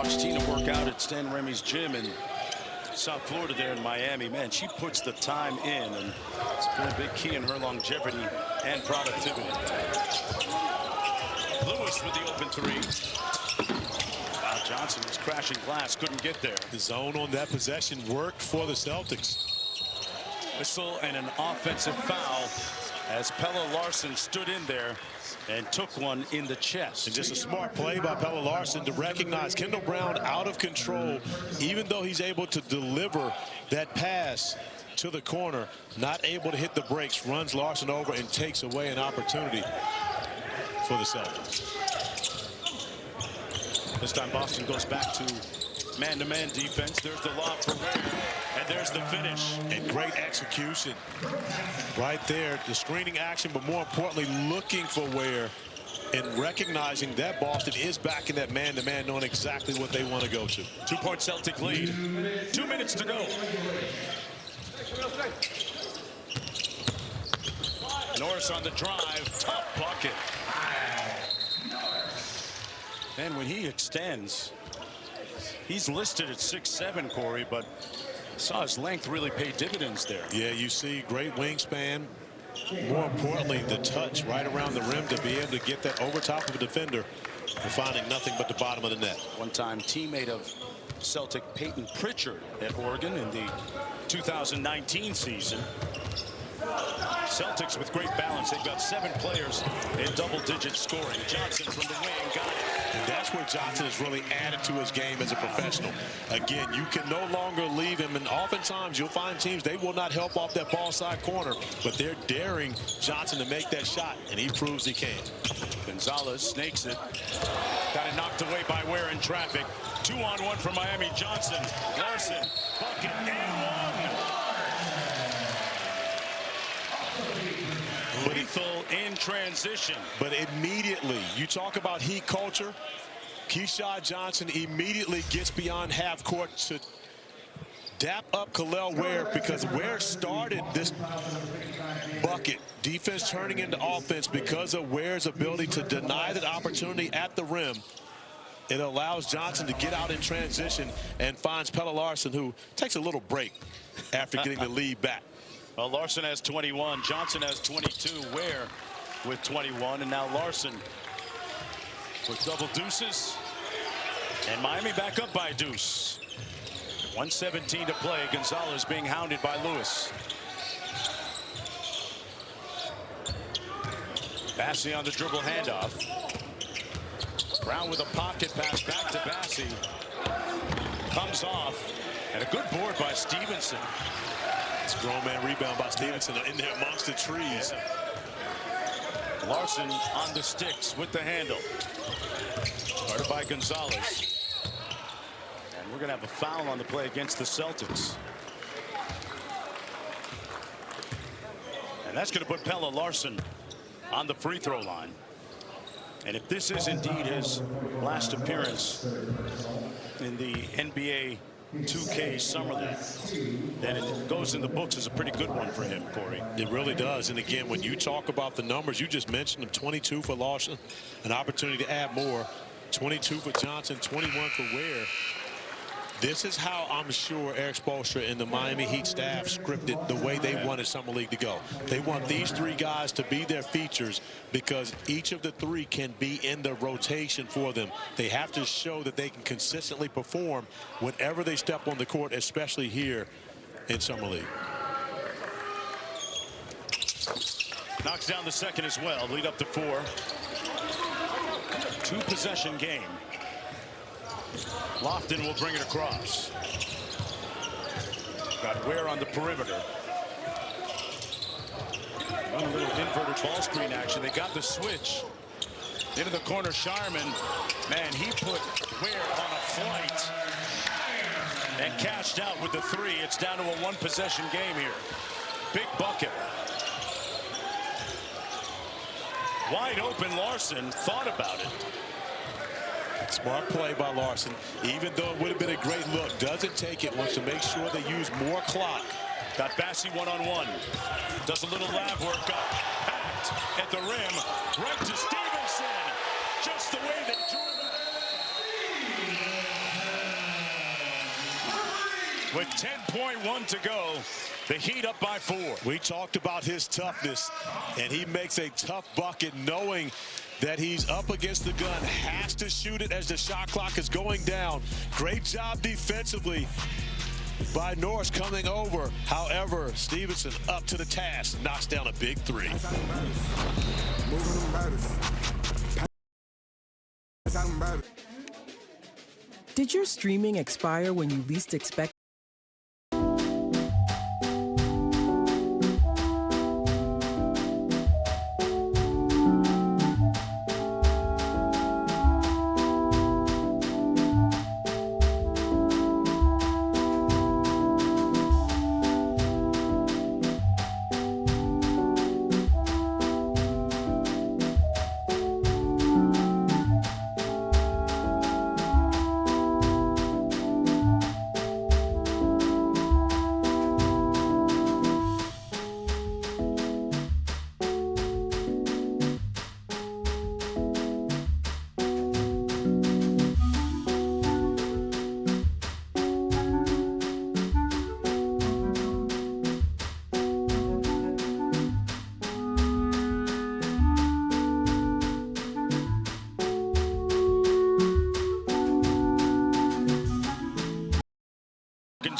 watched Tina work out at Stan Remy's gym in South Florida there in Miami. Man, she puts the time in, and it's been a big key in her longevity and productivity. Lewis with the open three. Wow, Johnson was crashing glass, couldn't get there. The zone on that possession worked for the Celtics. Whistle and an offensive foul as Pelle Larsson stood in there and took one in the chest. And just a smart play by Pelle Larsson to recognize Kendall Brown out of control, even though he's able to deliver that pass to the corner, not able to hit the brakes, runs Larsson over and takes away an opportunity for the Celtics. This time Boston goes back to man-to-man defense. There's the lob for Ware, and there's the finish. And great execution right there. The screening action, but more importantly, looking for Ware and recognizing that Boston is back in that man-to-man, knowing exactly what they want to go to. 2-point Celtic lead. 2 minutes to go. Norris on the drive. Tough bucket. And when he extends, he's listed at 6'7", Corey, but saw his length really pay dividends there. Yeah, you see great wingspan. More importantly, the touch right around the rim to be able to get that over top of a defender and finding nothing but the bottom of the net. One-time teammate of Celtic Peyton Pritchard at Oregon in the 2019 season. Celtics with great balance. They've got 7 players in double-digit scoring. Johnson from the wing got it. And that's where Johnson has really added to his game as a professional. Again, you can no longer leave him, and oftentimes you'll find teams, they will not help off that ball side corner, but they're daring Johnson to make that shot, and he proves he can. Gonzalez snakes it. Got it knocked away by Ware in traffic. 2-on-1 for Miami. Johnson, Larson, bucket, and one. Lethal in transition. But immediately, you talk about heat culture. Keyshawn Johnson immediately gets beyond half court to dap up Kel'el Ware, because Ware started this bucket. Defense turning into offense because of Ware's ability to deny that opportunity at the rim. It allows Johnson to get out in transition and finds Pelle Larsson, who takes a little break after getting the lead back. Well, Larsson has 21. Johnson has 22. Ware with 21. And now Larsson with double deuces. And Miami back up by a deuce. 1:17 to play. Gonzalez being hounded by Lewis. Bassey on the dribble handoff. Brown with a pocket pass back to Bassey. Comes off. And a good board by Stevenson. It's a grown man rebound by Stevenson in there amongst the trees. Larsson on the sticks with the handle. Started by Gonzalez. And we're going to have a foul on the play against the Celtics. And that's going to put Pelle Larsson on the free throw line. And if this is indeed his last appearance in the NBA2K Summer League, then it goes in the books as a pretty good one for him, Corey. It really does. And again, when you talk about the numbers, you just mentioned them. 22 for Larsson, an opportunity to add more. 22 for Johnson, 21 for Ware. This is how I'm sure Eric Spoelstra and the Miami Heat staff scripted the way they wanted Summer League to go. They want these 3 guys to be their features because each of the 3 can be in the rotation for them. They have to show that they can consistently perform whenever they step on the court, especially here in Summer League. Knocks down the second as well. Lead up to 4. 2-possession game. Lofton will bring it across. Got Ware on the perimeter. One little inverted ball screen action. They got the switch. Into the corner, Sharman. Man, he put Ware on a flight and cashed out with the 3. It's down to a 1-possession game here. Big bucket. Wide open, Larsson thought about it. Smart play by Larsson. Even though it would have been a great look, doesn't take it, wants to make sure they use more clock. Got Bassey one-on-one. Does a little lab work up. Packed at the rim. Right to Stevenson. Just the way they drew it. with 10.1 to go. The Heat up by 4. We talked about his toughness, and he makes a tough bucket knowing that he's up against the gun, has to shoot it as the shot clock is going down. Great job defensively by Norris coming over. However, Stevenson up to the task, knocks down a big 3. Did your streaming expire when you least expected?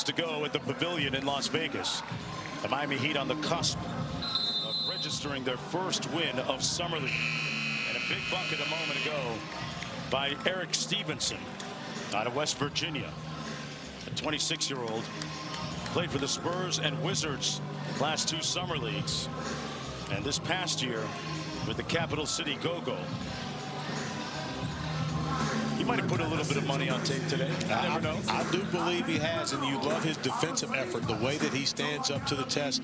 To go at the Pavilion in Las Vegas. The Miami Heat on the cusp of registering their first win of Summer League. And a big bucket a moment ago by Eric Stevenson out of West Virginia. A 26-year-old. Played for the Spurs and Wizards last 2 Summer Leagues. And this past year with the Capital City Go-Go. He might have put a little bit of money on tape today. I never know. I do believe he has, and you love his defensive effort, the way that he stands up to the test,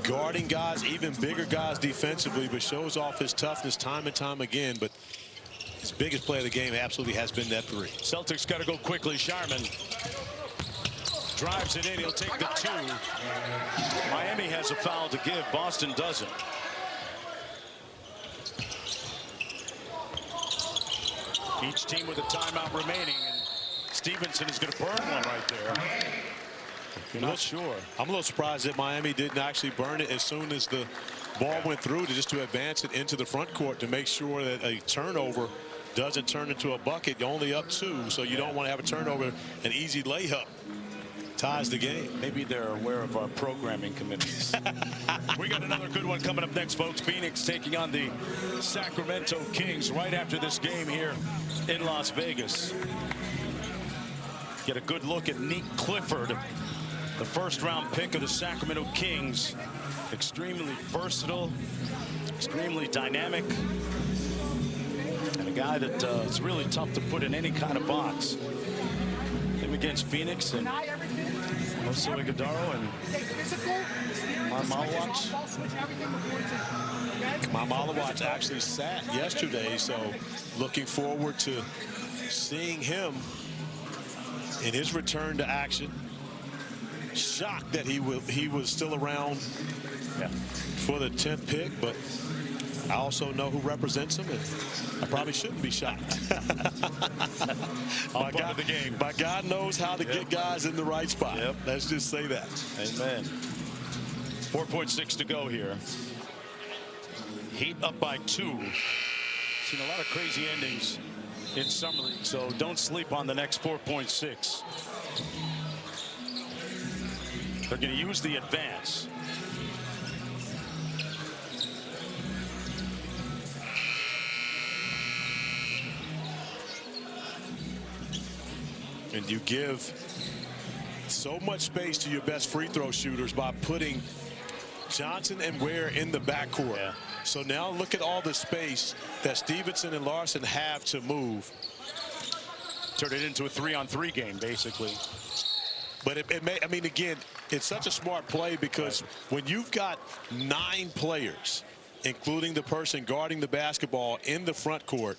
guarding guys, even bigger guys defensively, but shows off his toughness time and time again. But his biggest play of the game absolutely has been that 3. Celtics got to go quickly. Sharman drives it in. He'll take the 2. Miami has a foul to give. Boston doesn't. Each team with a timeout remaining, and Stevenson is going to burn one right there. If you're not sure. I'm a little surprised that Miami didn't actually burn it as soon as the ball went through, to advance it into the front court to make sure that a turnover doesn't turn into a bucket. You're only up 2, so you don't want to have a turnover. An easy layup ties the game. Maybe they're aware of our programming commitments. We got another good one coming up next, folks. Phoenix taking on the Sacramento Kings right after this game here in Las Vegas. Get a good look at Nick Clifford, the first-round pick of the Sacramento Kings. Extremely versatile, extremely dynamic, and a guy that it's really tough to put in any kind of box. Him against Phoenix and Jose Iguodala and Malawatch actually sat yesterday, so looking forward to seeing him in his return to action. Shocked that he was still around for the 10th pick, but I also know who represents him, and I probably shouldn't be shocked. My God knows how to get guys in the right spot. Let's just say that. Amen. 4.6 to go here. Heat up by 2. Seen a lot of crazy endings in Summer League, so don't sleep on the next 4.6. They're going to use the advance. And you give so much space to your best free throw shooters by putting Johnson and Ware in the backcourt. So now look at all the space that Stevenson and Larson have to move. Turn it into a 3-on-3 game, basically. But it may, I mean, again, it's such a smart play because when you've got 9 players, including the person guarding the basketball in the front court,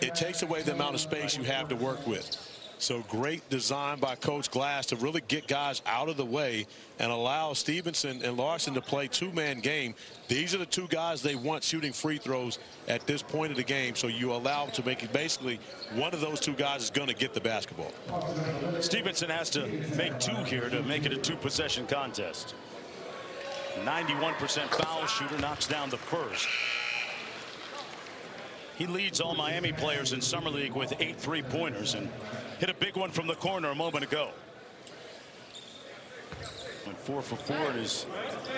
it takes away the amount of space you have to work with. So great design by Coach Glass to really get guys out of the way and allow Stevenson and Larson to play two-man game. These are the two guys they want shooting free throws at this point of the game. So you allow them to make it basically one of those two guys is going to get the basketball. Stevenson has to make two here to make it a two-possession contest. 91% foul shooter, knocks down the first. He leads all Miami players in Summer League with 8 3-pointers and hit a big one from the corner a moment ago. Went 4 for 4 in his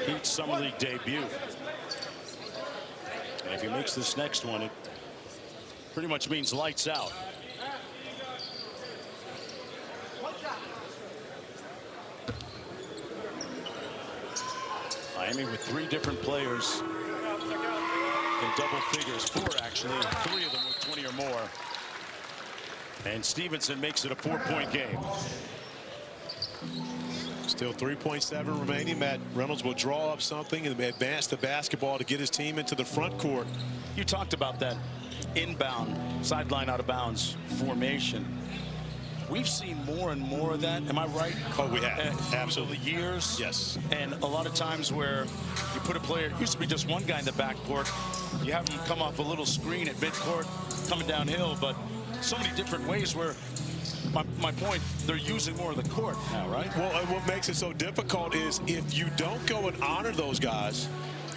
Heat Summer League debut. And if he makes this next one, it pretty much means lights out. Miami with 3 different players in double figures, 4 actually, 3 of them with 20 or more. And Stevenson makes it a 4-point game. Still 3.7 remaining. Matt Reynolds will draw up something and advance the basketball to get his team into the front court. You talked about that inbound, sideline out of bounds formation. We've seen more and more of that. Am I right? Oh, we have. Absolutely. Years. Yes. And a lot of times where you put a player, it used to be just one guy in the backcourt. You have him come off a little screen at midcourt, coming downhill, but so many different ways where my point, they're using more of the court now, right? Well, what makes it so difficult is if you don't go and honor those guys,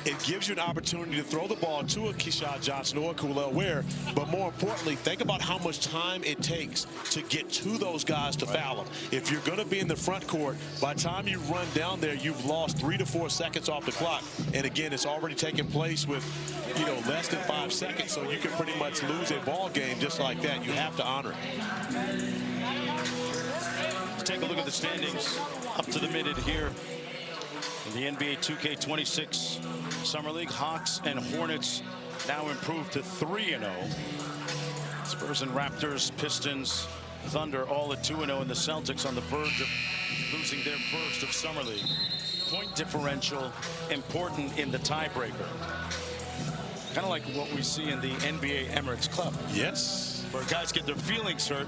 it gives you an opportunity to throw the ball to a Keyshawn Johnson or a Kulel Ware. But more importantly, think about how much time it takes to get to those guys to foul them. If you're going to be in the front court, by the time you run down there, you've lost 3 to 4 seconds off the clock. And again, it's already taken place with, less than 5 seconds. So you can pretty much lose a ball game just like that. You have to honor it. Let's take a look at the standings up to the minute here. In the NBA 2K26 Summer League, Hawks and Hornets now improved to 3-0. Spurs and Raptors, Pistons, Thunder all at 2-0, and the Celtics on the verge of losing their first of Summer League. Point differential important in the tiebreaker. Kind of like what we see in the NBA Emirates Club. Yes. Where guys get their feelings hurt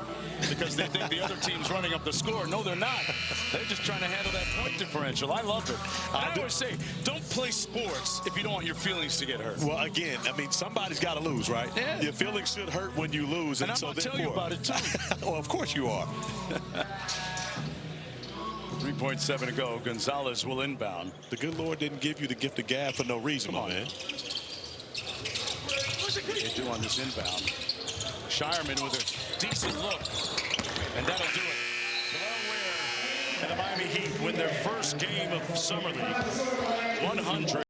because they think the other team's running up the score. No, they're not. They're just trying to handle that point differential. I love it. I always say, don't play sports if you don't want your feelings to get hurt. Well, again, I mean, somebody's got to lose, right? Yeah. Your feelings should hurt when you lose. And I'm going to tell you about it, too. Well, of course you are. 3.7 to go. Gonzalez will inbound. The good Lord didn't give you the gift of gab for no reason, my man. They do on this inbound. Shireman with a decent look, and that'll do it. And the Miami Heat win their first game of Summer League. 100.